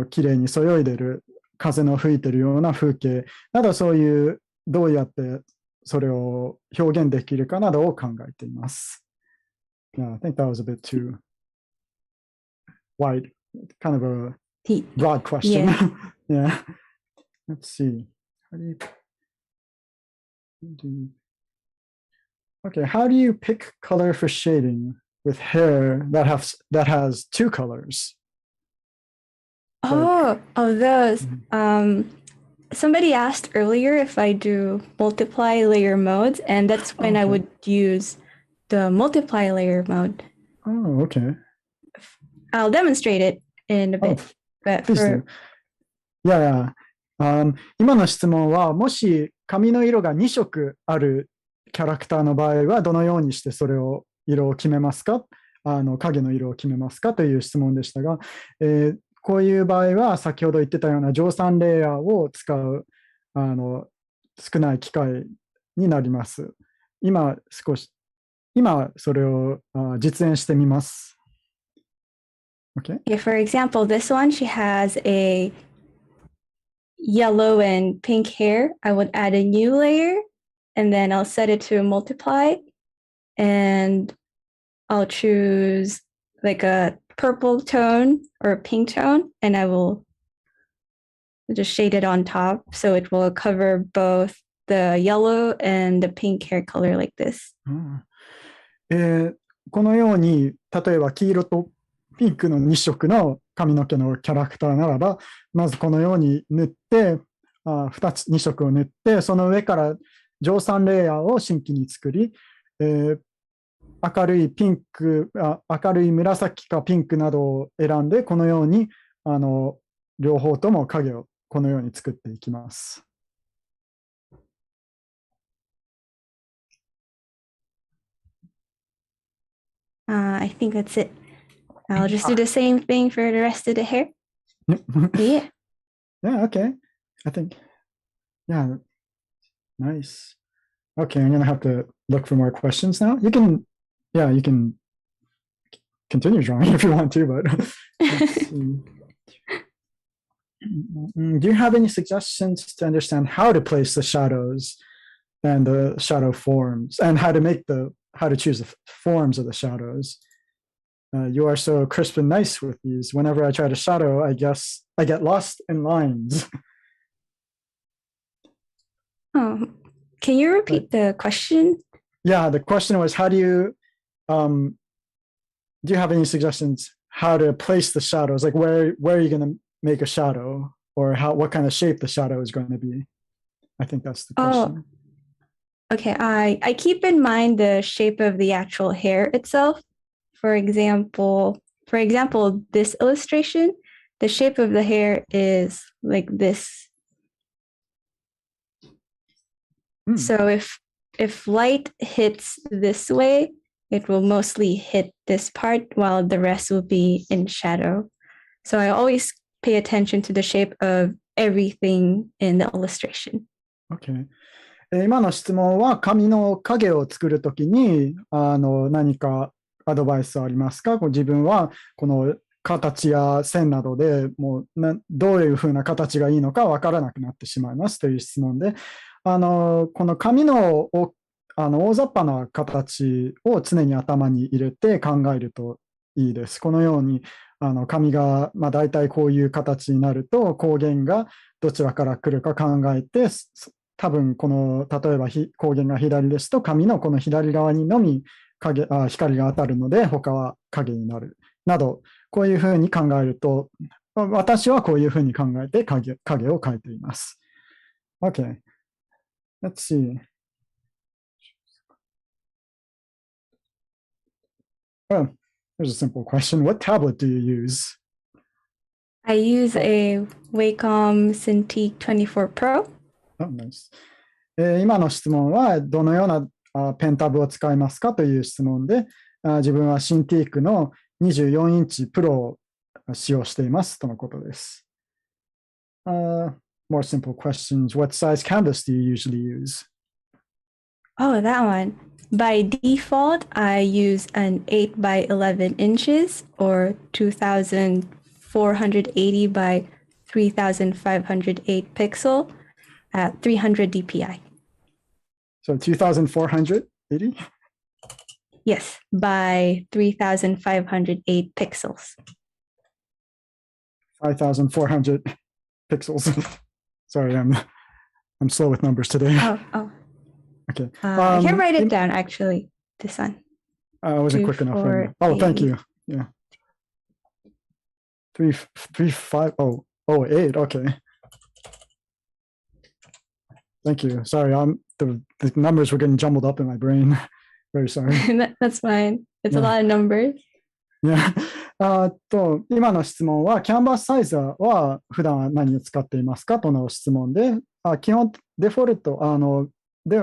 綺麗にそよいでる、風の吹いてるような風景など、そういうどうやってそれを表現できるかなどを考えています。Yeah, I think that was a bit too wide, kind of a broad question. Yeah. Let's see. How do you pick color for shading with hair that has two colors? Those. Somebody asked earlier if I do multiply layer modes, and that's when I would use the multiply layer mode. Oh, okay. I'll demonstrate it in a bit. But Yeah. 今の質問は、もし髪の色が2色あるキャラクターの場合は、どのようにしてそれを色を決めますか、影の色を決めますかという質問でしたが、こういう場合は先ほど言ってたような乗算レイヤーを使う少ない機械になります。今それを実演してみます。Okay. Yeah, for example, this one, she has a yellow and pink hair. I would add a new layer and then I'll set it to multiply and I'll choose like a purple tone or a pink tone and I will just shade it on top so it will cover both the yellow and the pink hair color like this. このように例えば黄色とピンクの2色の髪の毛のキャラクターならば、まずこのように塗って2色を塗って、その上から乗算レイヤーを新規に作り、明るいピンク、明るい紫かピンクなどを選んで、このように両方とも影をこのように作っていきます。I think that's it. I'll just do the same thing for the rest of the hair. Yeah. Yeah, okay. I think, yeah, nice. Okay, I'm going to have to look for more questions now. You can continue drawing if you want to, but let's see. Do you have any suggestions to understand how to place the shadows and the shadow forms and how to choose the forms of the shadows? You are so crisp and nice with these. Whenever I try to shadow, I guess I get lost in lines. Oh, can you repeat the question? Yeah, the question was, how do you have any suggestions how to place the shadows? Like where are you going to make a shadow, or what kind of shape the shadow is going to be? I think that's the question. Okay, I keep in mind the shape of the actual hair itself. For example, this illustration, the shape of the hair is like this. So if light hits this way, it will mostly hit this part while the rest will be in shadow. So I always pay attention to the shape of everything in the illustration. Okay. 今の質問は髪の影を作るときに何かアドバイスありますか？自分はこの形や線などでもうどういうふうな形がいいのかわからなくなってしまいますという質問で、この紙の大雑把な形を常に頭に入れて考えるといいです。このように紙が、大体こういう形になると光源がどちらから来るか考えて、多分例えば光源が左ですと紙のこの左側にのみ光が当たるので他は影になるなど、こういうふうに考えると、私はこういうふうに考えて影を描いています。Okay, let's see. Oh, here's a simple question. What tablet do you use? I use a Wacom Cintiq 24 Pro. Oh, nice. 今の質問はどのようなペンタブを使いますかという質問で、自分はシンティークの24インチプロを使用していますとのことです。More simple questions. What size canvas do you usually use? Oh, that one. By default, I use an 8 by 11 inches or 2480 by 3508 pixel at 300 dpi. So 2480? Yes, by 3508 pixels. 5400 pixels. Sorry, I'm slow with numbers today. Oh. Okay. I can write it down, actually, this one. I wasn't quick enough. Oh, thank you. Yeah. 35008. Okay. Thank you. Sorry, the numbers were getting jumbled up in my brain. Very sorry. That's fine. It's a lot of numbers. Yeah. 今の質問は、キャンバスサイズは普段は何を使っていますかとの質問で、デフォルト、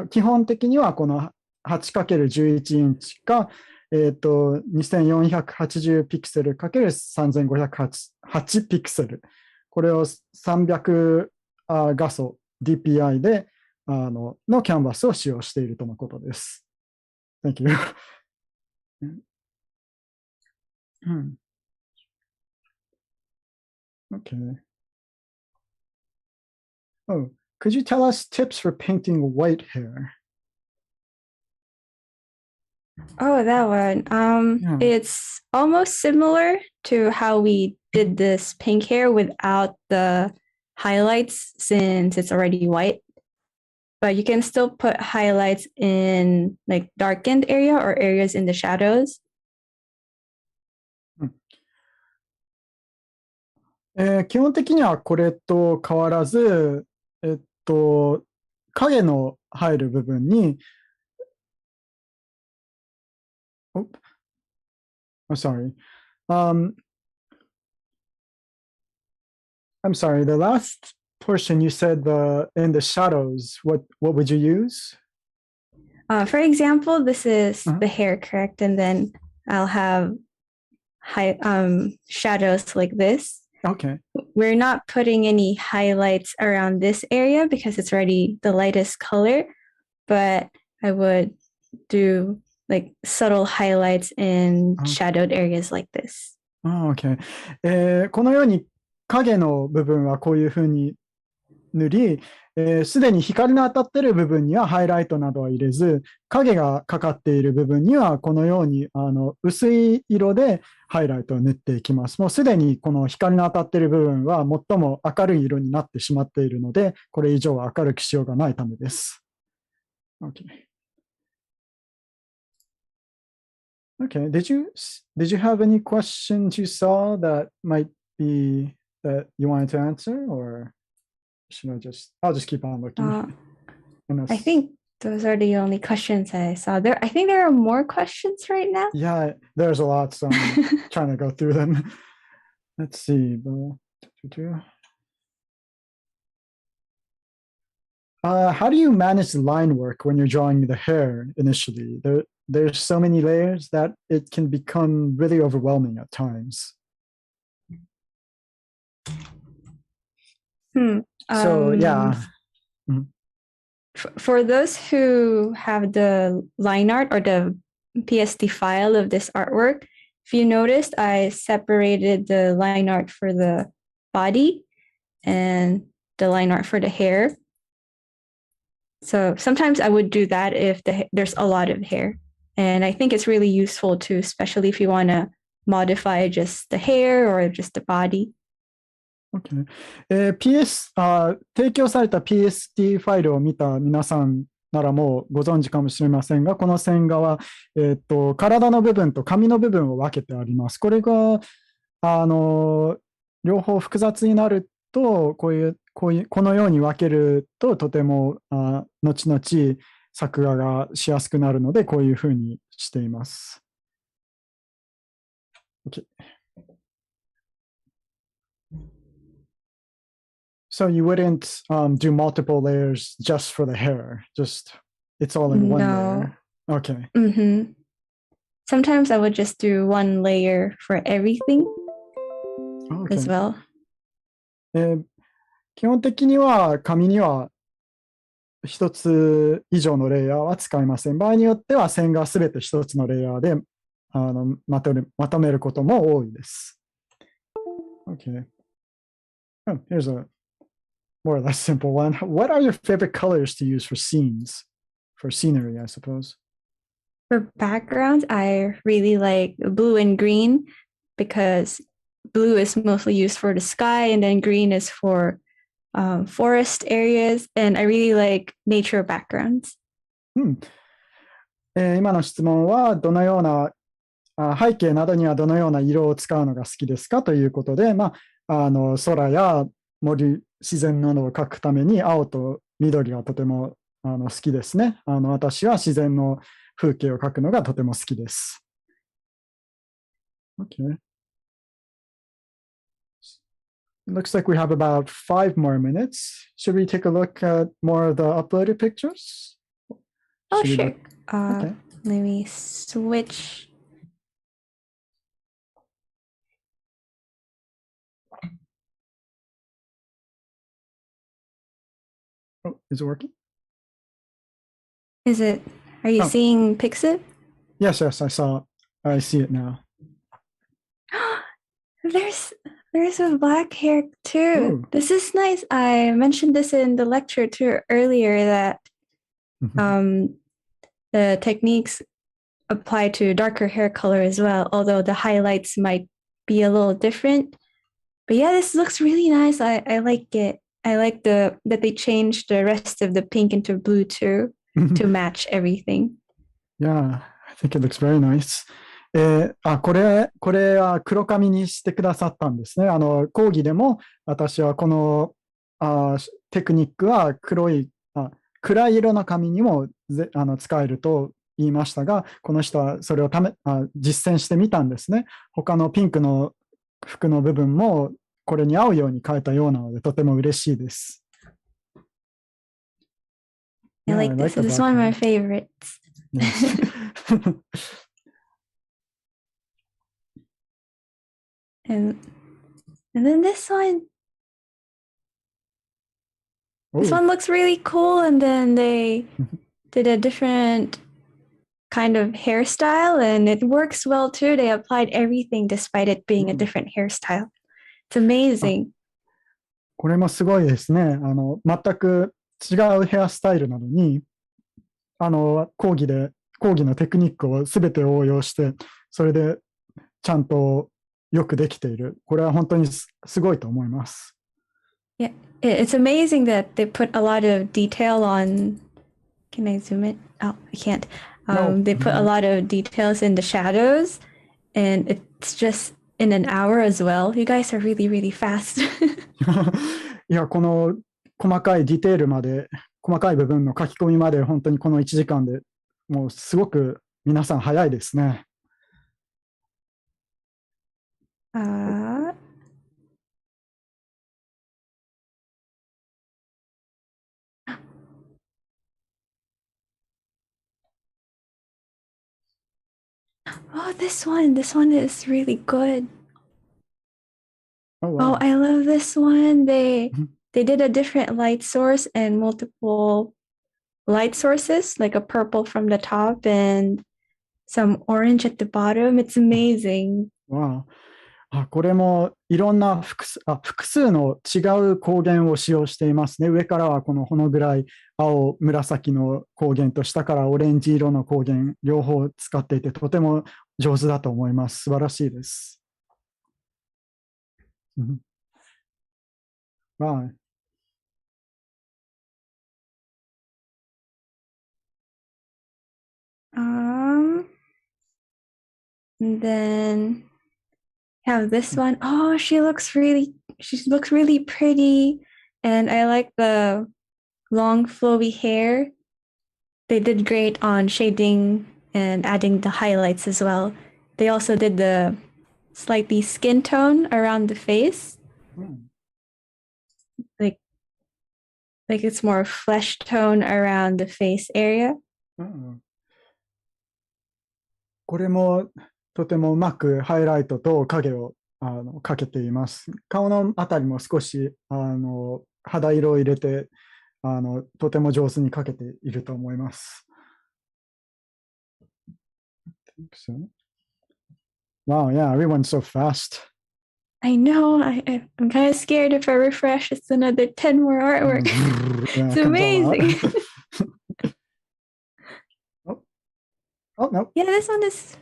基本的にはこの 8×11 インチか、2480ピクセル ×3508 ピクセル。これを300画素 DPI でのキャンバスを使用しているとのことです。Thank you. Okay. Oh, could you tell us tips for painting white hair? Oh, that one. It's almost similar to how we did this pink hair without the highlights since it's already white. But you can still put highlights in like darkened area or areas in the shadows. 基本的にはこれと変わらず、影の入る部分に、I'm sorry. I'm sorry. The last portion you said in the shadows. What would you use? For example, this is the hair, correct? And then I'll have shadows like this. Okay. We're not putting any highlights around this area because it's already the lightest color, but I would do like subtle highlights in shadowed areas like this. Okay. このように影の部分はこういうふうに塗り、すでに光の当たっている部分にはハイライトなどは入れず、影がかかっている部分にはこのように薄い色でハイライトを塗っていきます。もうすでにこの光の当たっている部分は最も明るい色になってしまっているので、これ以上は明るくしようがないためです。Okay. Okay. Did you have any questions you saw that might be that you wanted to answer, or should I'll just keep on looking. I think those are the only questions I saw. I think there are more questions right now. Yeah, there's a lot, so I'm trying to go through them. Let's see. How do you manage the line work when you're drawing the hair initially? There's so many layers that it can become really overwhelming at times. So yeah. For those who have the line art or the PSD file of this artwork, if you noticed, I separated the line art for the body and the line art for the hair. So sometimes I would do that if there's a lot of hair. And I think it's really useful too, especially if you want to modify just the hair or just the body. Okay. PS 提供された PSD ファイルを見た皆さんならもうご存知かもしれませんが、この線画は、体の部分と髪の部分を分けてあります。これが両方複雑になるとこのように分けるととても後々作画がしやすくなるのでこういうふうにしています。Okay. So you wouldn't do multiple layers just for the hair, just it's all in one layer. Okay. Mm-hmm. Sometimes I would just do one layer for everything as well. 基本的には紙には一つ以上のレイヤーは使いません。場合によっては線がすべて一つのレイヤーでまとめることも多いです。Okay. Oh, here's a more or less simple one. What are your favorite colors to use for scenes? For scenery, I suppose. For backgrounds, I really like blue and green because blue is mostly used for the sky and then green is for forest areas. And I really like nature backgrounds. 今の質問はどのような背景などにはどのような色を使うのが好きですかということで、空や森、自然などを描くために青と緑がとても好きですね。私は自然の風景を描くのがとても好きです。Okay. Looks like we have about 5 more minutes. Should we take a look at more of the uploaded pictures? Oh, sure. Okay. Let me switch. Oh, is it working? Are you seeing Pixiv? Yes, I see it now. There's a black hair too. Ooh. This is nice. I mentioned this in the lecture too earlier that the techniques apply to darker hair color as well, although the highlights might be a little different. But yeah, this looks really nice. I like it. I like that they changed the rest of the pink into blue too to match everything. Yeah, I think it looks very nice. これは黒髪にしてくださったんですね。講義でも私はこのテクニックは暗い色の髪にも使えると言いましたが、この人はそれを実践してみたんですね。他のピンクの服の部分もこれに合うように変えたようなのでとても嬉しいです。I like this. This is one of my favorites. And then this one. This one looks really cool, and then they did a different kind of hairstyle, and it works well too. They applied everything despite it being a different hairstyle. It's amazing. これもすごいですね。全く違うヘアスタイルなのに、講義のテクニックをすべて応用して、それでちゃんとよくできている。これは本当にすごいと思います。Yeah, it's amazing that they put a lot of detail on. Can I zoom in? Oh, I can't. They put a lot of details in the shadows, and it's just in an hour as well. You guys are really, really fast. いや、この細かいディテールまで、細かい部分の書き込みまで、本当にこの1時間でもうすごく皆さん早いですね。Oh, this one is really good. Oh, wow. Oh, I love this one. They did a different light source and multiple light sources, like a purple from the top and some orange at the bottom. It's amazing. Wow. これもいろんな複数の違う光源を使用していますね。上からはこのぐらい青、紫の光源と下からオレンジ色の光源、両方使っていてとても上手だと思います。素晴らしいです。Wow. And then have this one. Oh, she looks really pretty. And I like the long flowy hair. They did great on shading and adding the highlights as well. They also did the slightly skin tone around the face. Like it's more flesh tone around the face area. これもとてもうまくハイライトと影をかけています。顔のあたりも少し肌色を入れてとても上手にかけていると思います。Wow, yeah, everyone's so fast. I know. I'm kind of scared if I refresh, it's another 10 more artwork. It's amazing. Oh, no. Yeah, this one is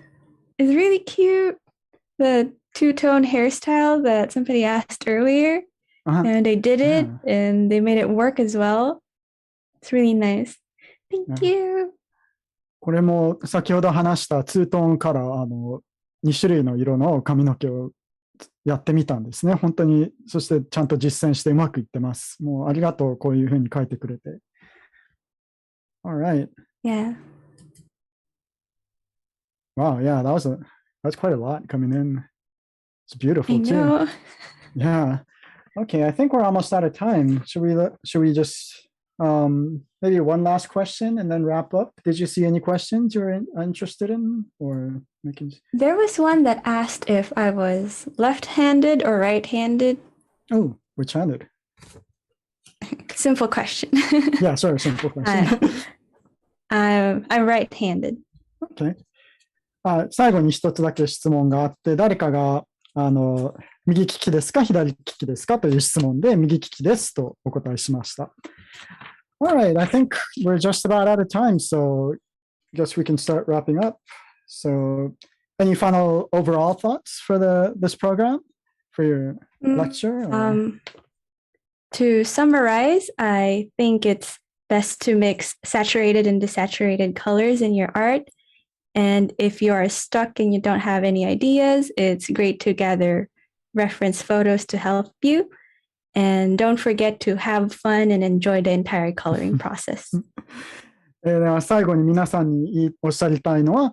really cute. The two-tone hairstyle that somebody asked earlier. And they did it, and they made it work as well. It's really nice. Thank you. これも先ほど話したツートーンカラー、2種類の色の髪の毛をやってみたんですね。本当に、そしてちゃんと実践してうまくいってます。もうありがとう、こういうふうに書いてくれて。Alright. Yeah. Wow, yeah, that's quite a lot coming in. It's beautiful I know. too. Yeah. Okay, I think we're almost out of time. Should we just maybe one last question and then wrap up? Did you see any questions you were interested in or making? There was one that asked if I was left-handed or right-handed. Oh, which-handed? Simple question. Yeah, sorry, simple question. I'm right-handed. Okay. 最後に一つだけ質問があって、誰かが右利きですか左利きですかという質問で右利きですとお答えしました。Alright, I think we're just about out of time, so I guess we can start wrapping up. So, any final overall thoughts for this program, for your lecture? To summarize, I think it's best to mix saturated and desaturated colors in your art. And if you are stuck and you don't have any ideas, it's great to gather reference photos to help you. And don't forget to have fun and enjoy the entire coloring process. 最後に皆さんにおっしゃりたいのは、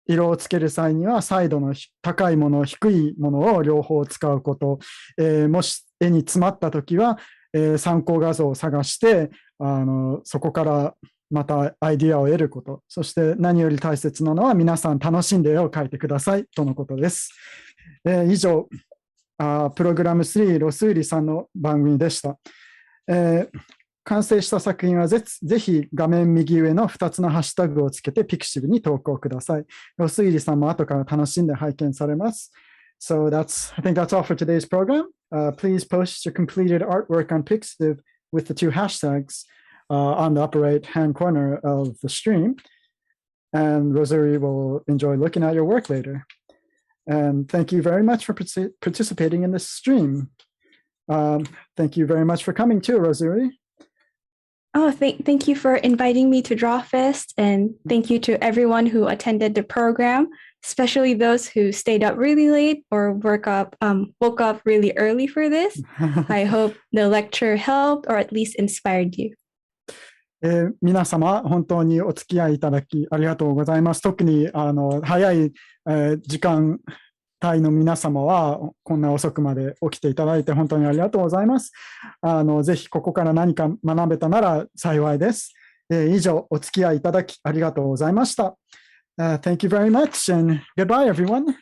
色をつける際には、彩度の高いもの、低いものを両方使うこと。もし絵に詰まったときは、参考画像を探して、そこからまたアイディアを得ること。そして何より大切なのは皆さん楽しんで絵を描いてくださいとのことです。以上、プログラム3ロスウリさんの番組でした。完成した作品はぜひ画面右上の2つのハッシュタグをつけてピクシブに投稿ください。ロスウリさんも後から楽しんで拝見されます。So I think that's all for today's program. Please post your completed artwork on Pixiv with the 2 hashtags on the upper right-hand corner of the stream. And Rosuuri will enjoy looking at your work later. And thank you very much for participating in this stream. Thank you very much for coming too, Rosuuri. Oh, thank you for inviting me to Drawfest, and thank you to everyone who attended the program, especially those who stayed up really late or woke up really early for this. I hope the lecture helped or at least inspired you. 皆様、本当にお付き合いいただきありがとうございます。特に早い、時間帯の皆様はこんな遅くまで起きていただいて本当にありがとうございます。ぜひここから何か学べたなら幸いです。以上、お付き合いいただきありがとうございました。Thank you very much and goodbye, everyone.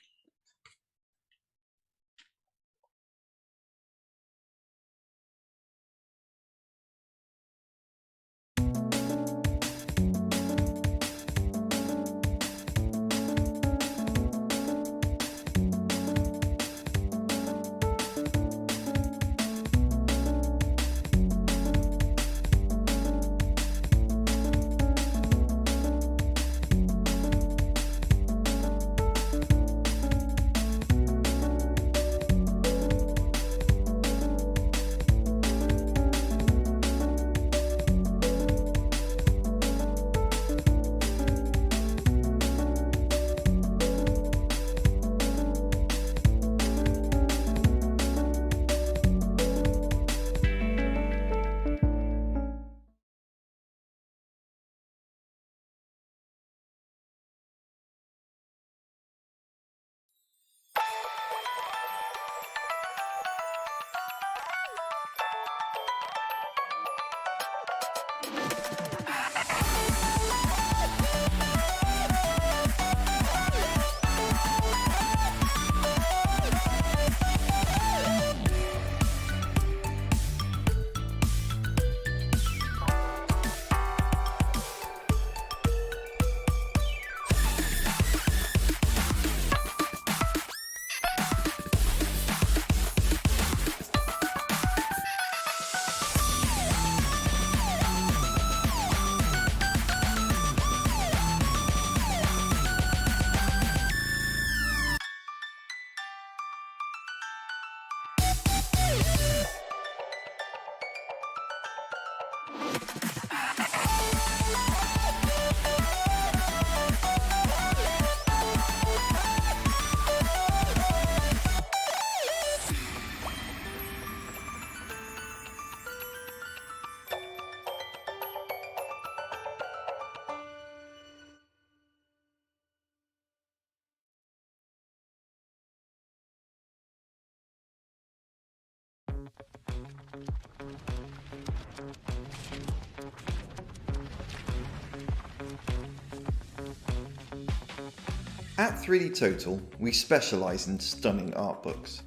At 3D Total, we specialise in stunning art books.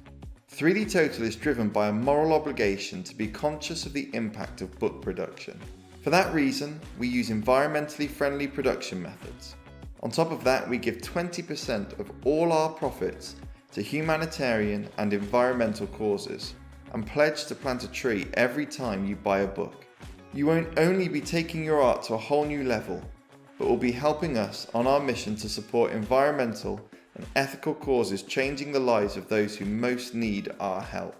3D Total is driven by a moral obligation to be conscious of the impact of book production. For that reason, we use environmentally friendly production methods. On top of that, we give 20% of all our profits to humanitarian and environmental causes and pledge to plant a tree every time you buy a book. You won't only be taking your art to a whole new level, but will be helping us on our mission to support environmental and ethical causes changing the lives of those who most need our help.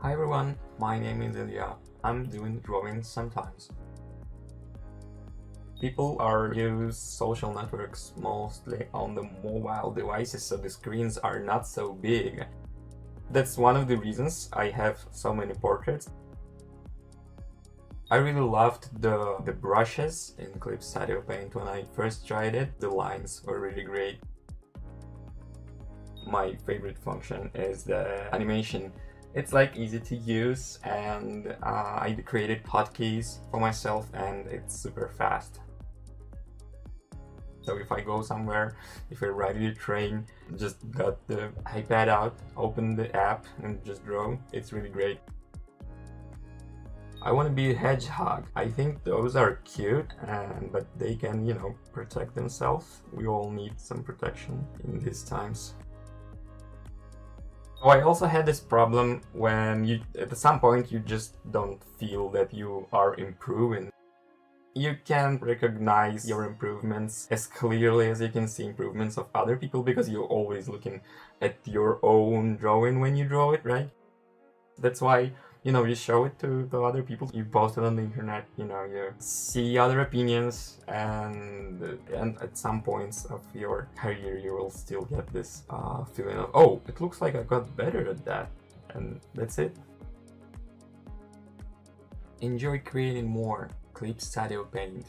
Hi everyone, my name is Amelia. I'm doing drawings sometimes. People use social networks mostly on the mobile devices, so the screens are not so big. That's one of the reasons I have so many portraits. I really loved the brushes in Clip Studio Paint when I first tried it. The lines were really great. My favorite function is the animation. It's like easy to use, and I created hotkeys for myself, and it's super fast. So if I go somewhere, if I ride the train, just got the iPad out, open the app and just draw. It's really great. I want to be a hedgehog. I think those are cute, but they can, protect themselves. We all need some protection in these times. I also had this problem when at some point you just don't feel that you are improving. You can't recognize your improvements as clearly as you can see improvements of other people because you're always looking at your own drawing when you draw it, right? That's why, you show it to other people, you post it on the internet, you see other opinions, and at some points of your career you will still get this feeling of, oh, it looks like I got better at that, and that's it. Enjoy creating more. Clip Studio Paint.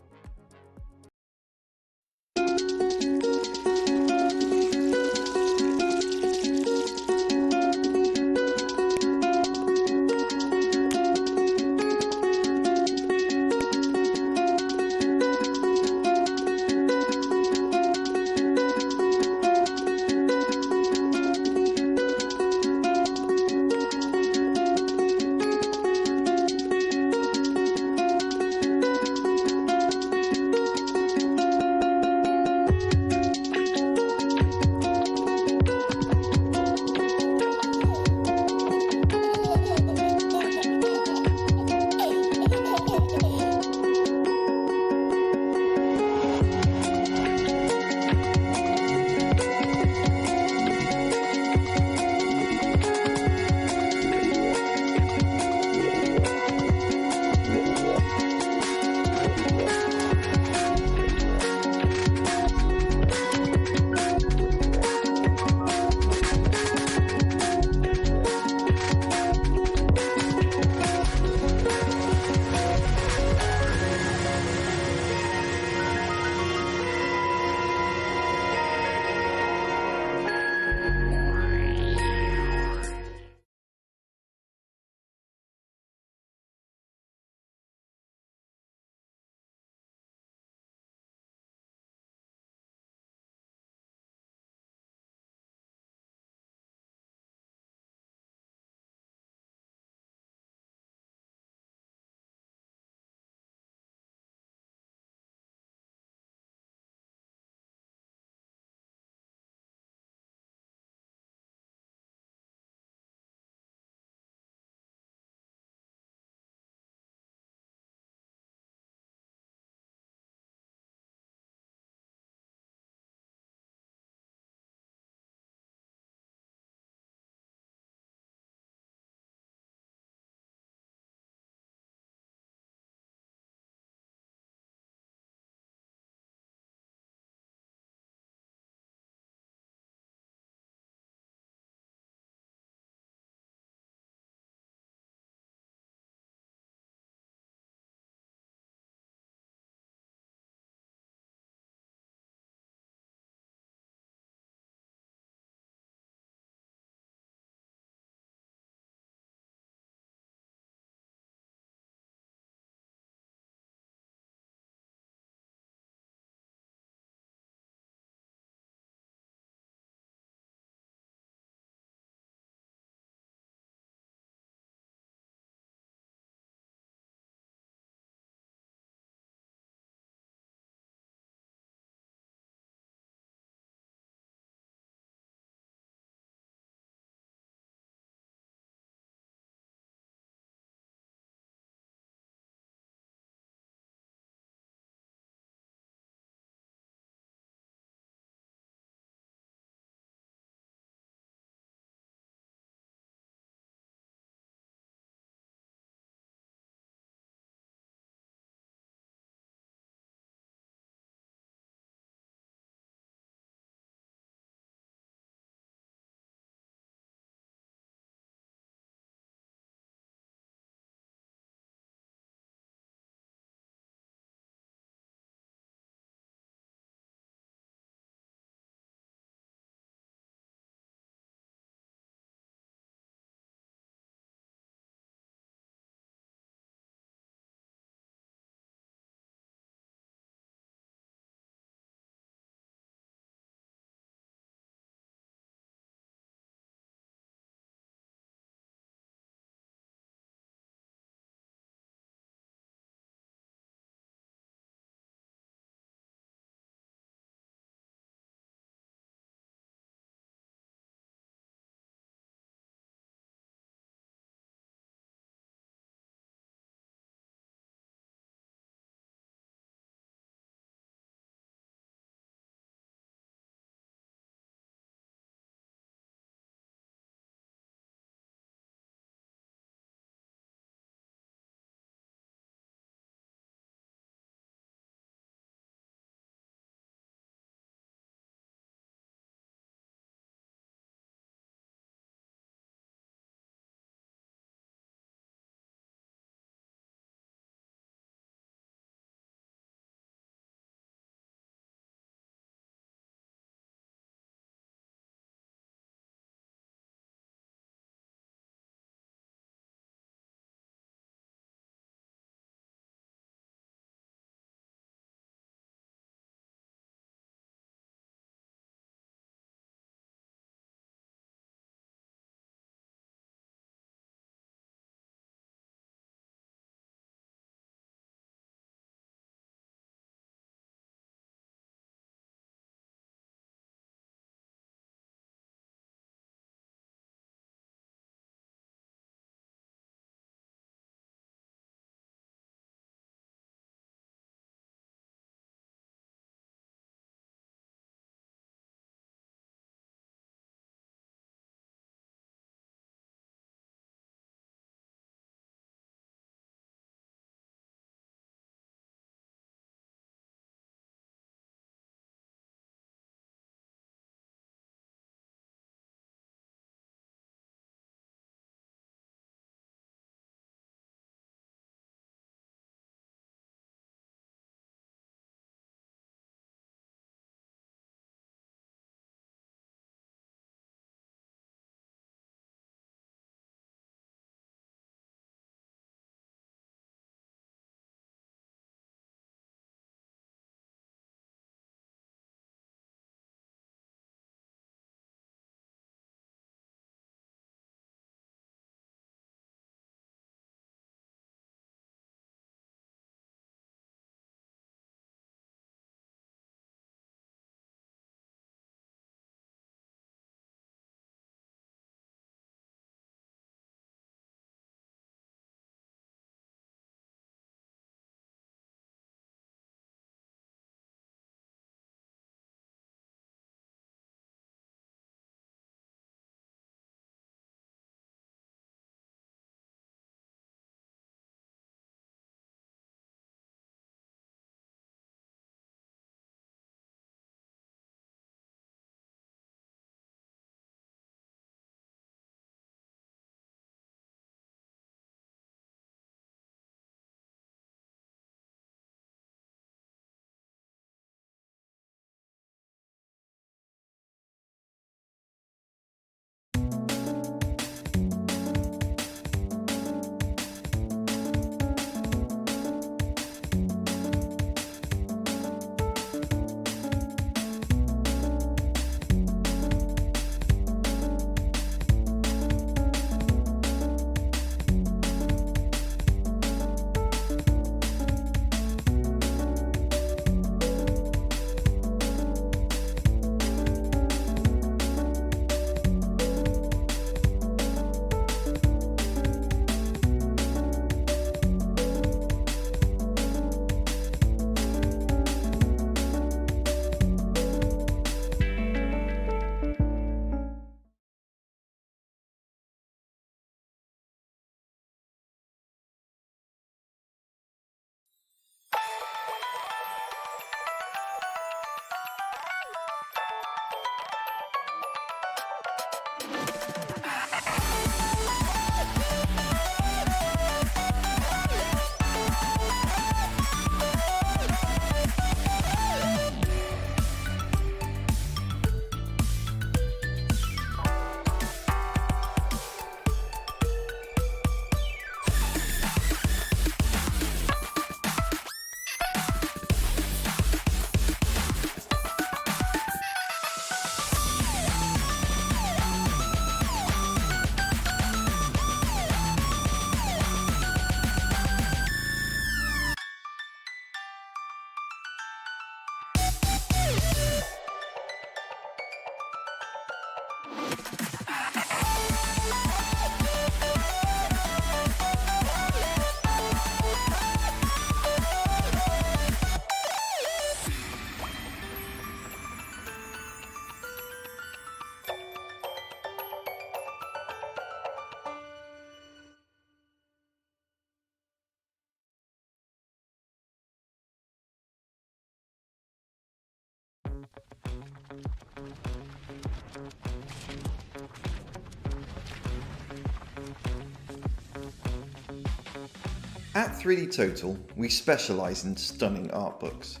At 3D Total, we specialise in stunning art books.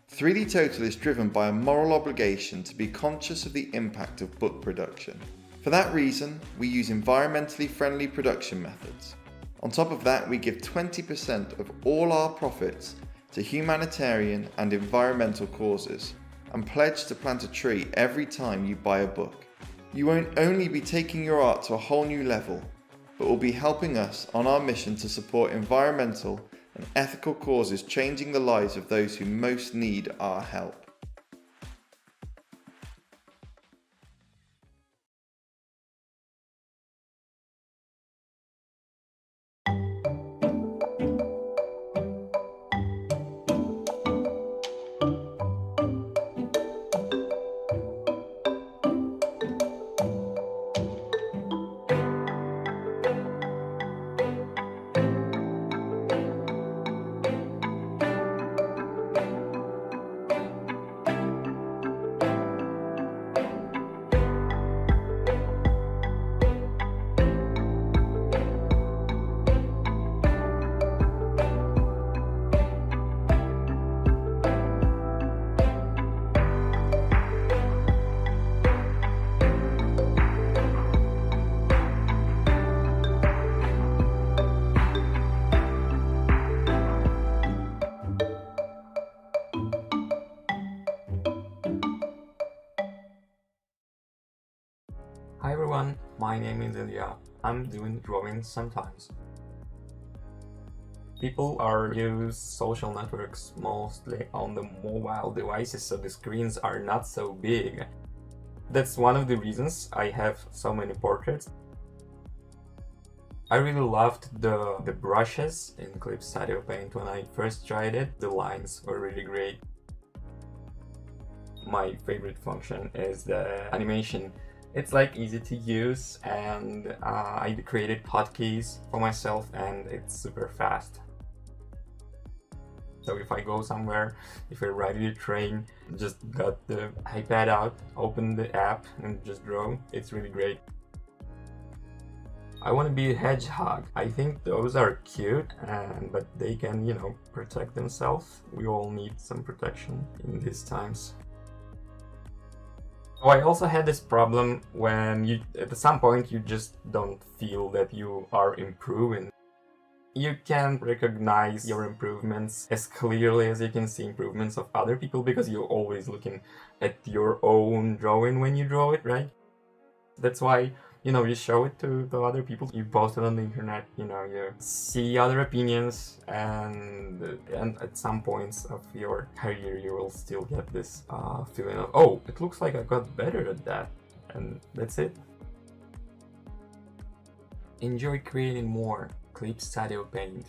3D Total is driven by a moral obligation to be conscious of the impact of book production. For that reason, we use environmentally friendly production methods. On top of that, we give 20% of all our profits to humanitarian and environmental causes and pledge to plant a tree every time you buy a book. You won't only be taking your art to a whole new level, but will be helping us on our mission to support environmental and ethical causes changing the lives of those who most need our help. Hi everyone, my name is Amelia. I'm doing drawings sometimes. People are use social networks mostly on the mobile devices, so the screens are not so big. That's one of the reasons I have so many portraits. I really loved the brushes in Clip Studio Paint when I first tried it. The lines were really great. My favorite function is the animation. It's like easy to use, and I created hotkeys for myself, and it's super fast. So if I go somewhere, if I ride the train, just got the iPad out, open the app and just draw. It's really great. I want to be a hedgehog. I think those are cute, but they can, protect themselves. We all need some protection in these times. Oh, I also had this problem when at some point you just don't feel that you are improving. You can recognize your improvements as clearly as you can see improvements of other people, because you're always looking at your own drawing when you draw it, right? That's why, you show it to other people, you post it on the internet, you see other opinions, and at some points of your career you will still get this feeling of, oh, it looks like I got better at that, and that's it. Enjoy creating more. Clip Studio Paint.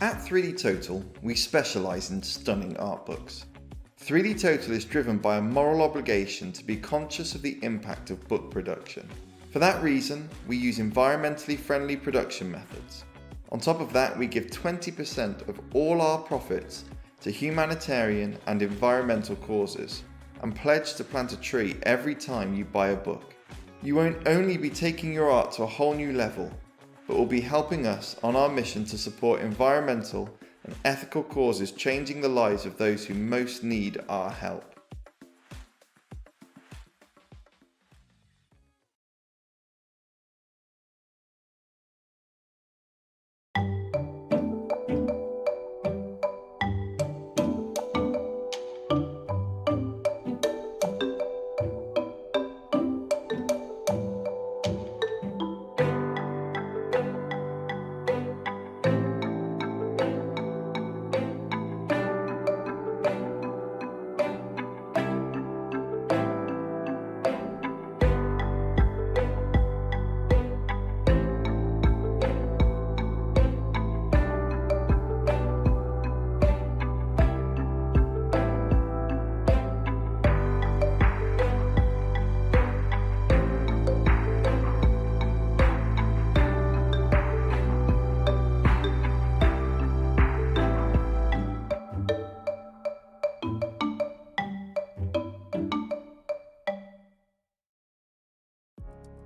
At 3D Total, we specialise in stunning art books. 3D Total is driven by a moral obligation to be conscious of the impact of book production. For that reason, we use environmentally friendly production methods. On top of that, we give 20% of all our profits to humanitarian and environmental causes and pledge to plant a tree every time you buy a book. You won't only be taking your art to a whole new level, but will be helping us on our mission to support environmental and ethical causes changing the lives of those who most need our help.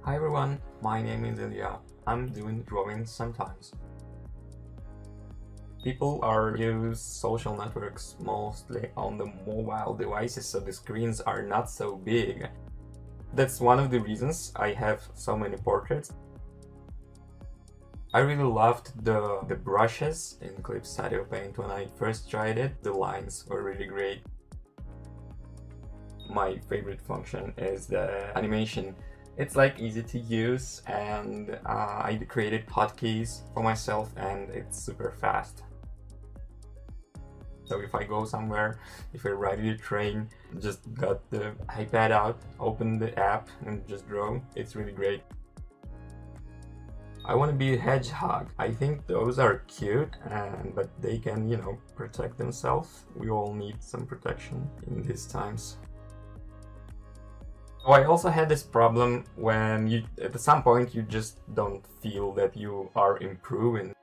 Hi everyone, my name is Amelia. I'm doing drawings sometimes. People use social networks mostly on the mobile devices, so the screens are not so big. That's one of the reasons I have so many portraits. I really loved the brushes in Clip Studio Paint when I first tried it. The lines were really great. My favorite function is the animation. It's like easy to use, and I created hotkeys for myself, and it's super fast. So if I go somewhere, if I ride the train, just got the iPad out, open the app and just draw. It's really great. I want to be a hedgehog. I think those are cute, but they can, protect themselves. We all need some protection in these times. Oh, I also had this problem when at some point you just don't feel that you are improving.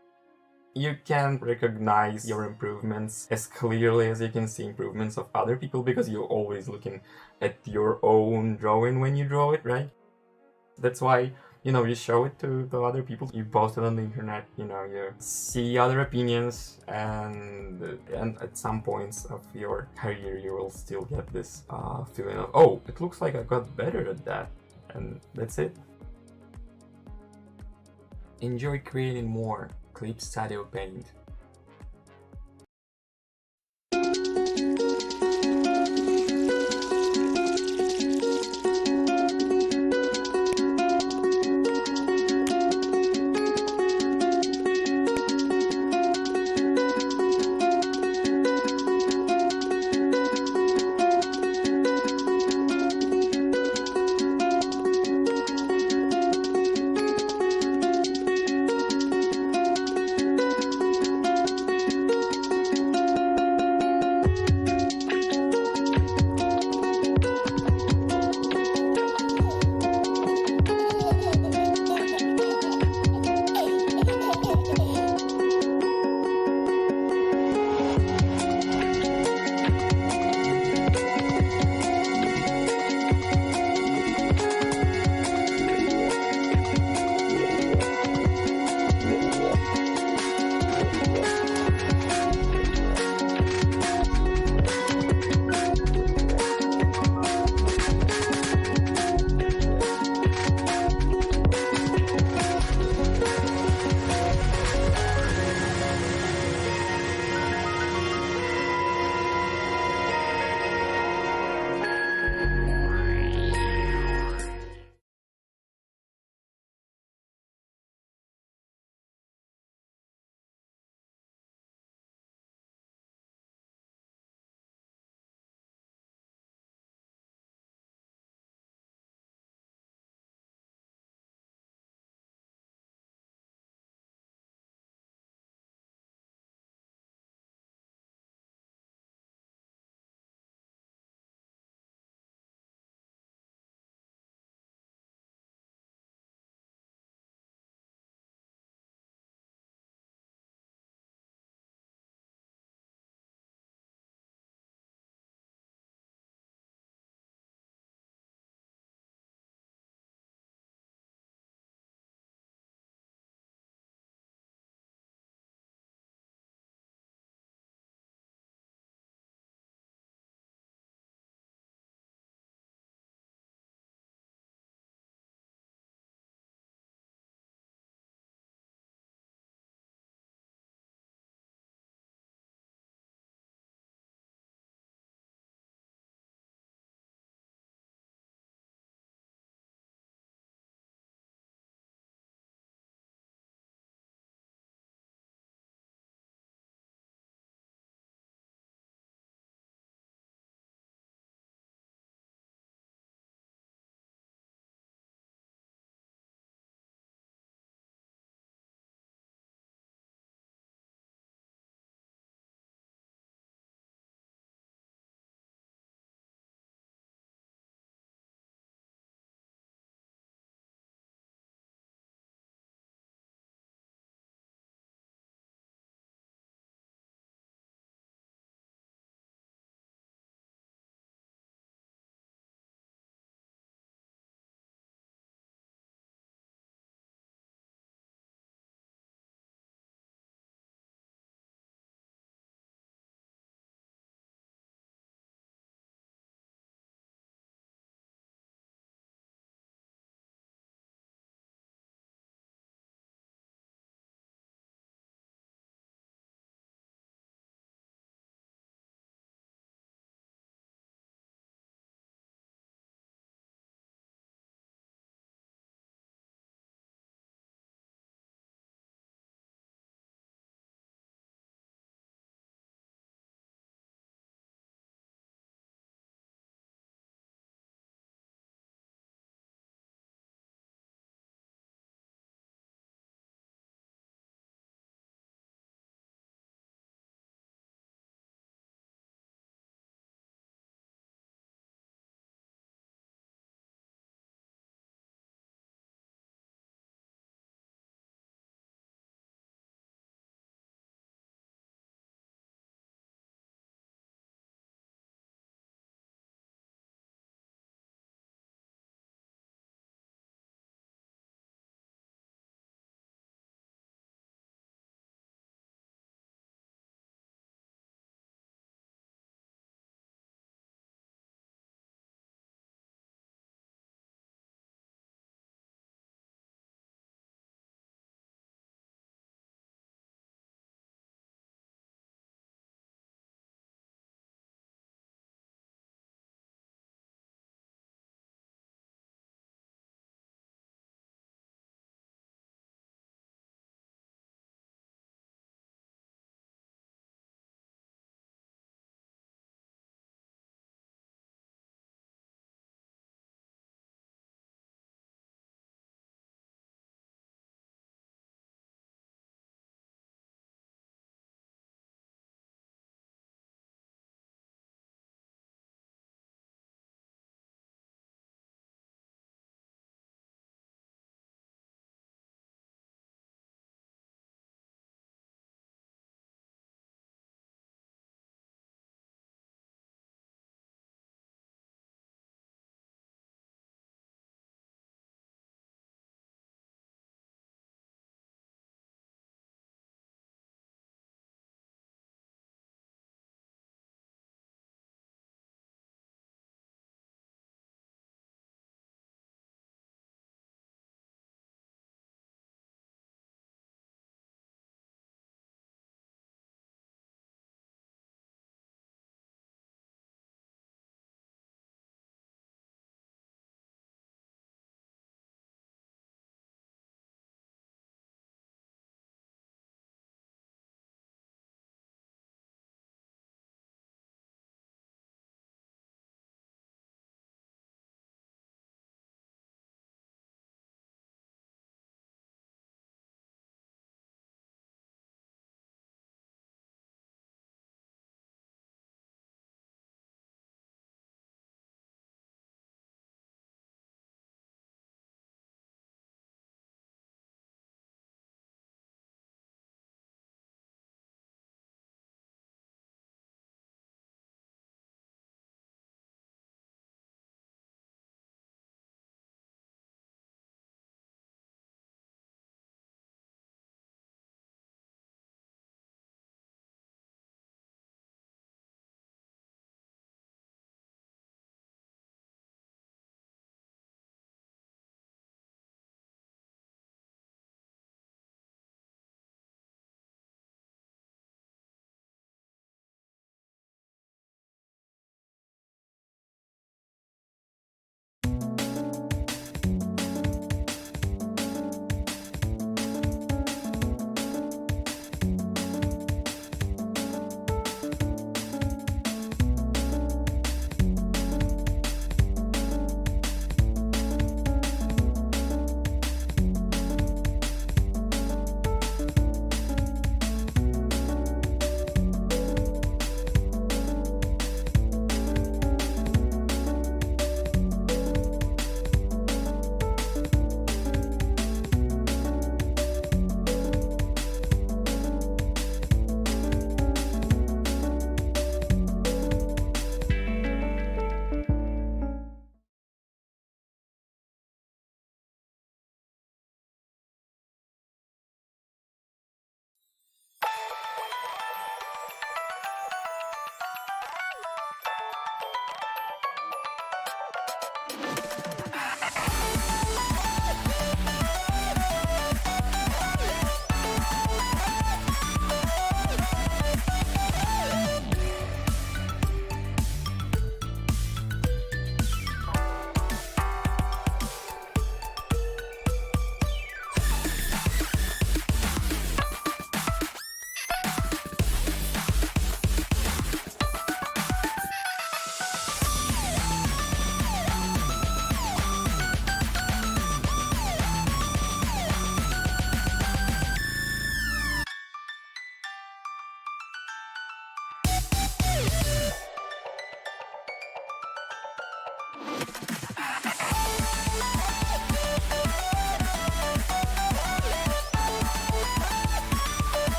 You can't recognize your improvements as clearly as you can see improvements of other people because you're always looking at your own drawing when you draw it, right? That's why, you show it to the other people, you post it on the internet, you see other opinions, and at some points of your career you will still get this feeling of, oh, it looks like I got better at that, and that's it. Enjoy creating more. Clip Studio Paint.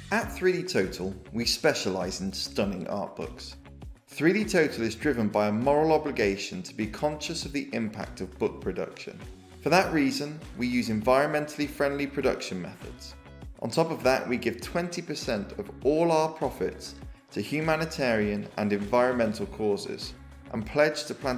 At 3D Total, we specialise in stunning art books. 3D Total is driven by a moral obligation to be conscious of the impact of book production. For that reason, we use environmentally friendly production methods. On top of that, we give 20% of all our profits to humanitarian and environmental causes and pledge to plant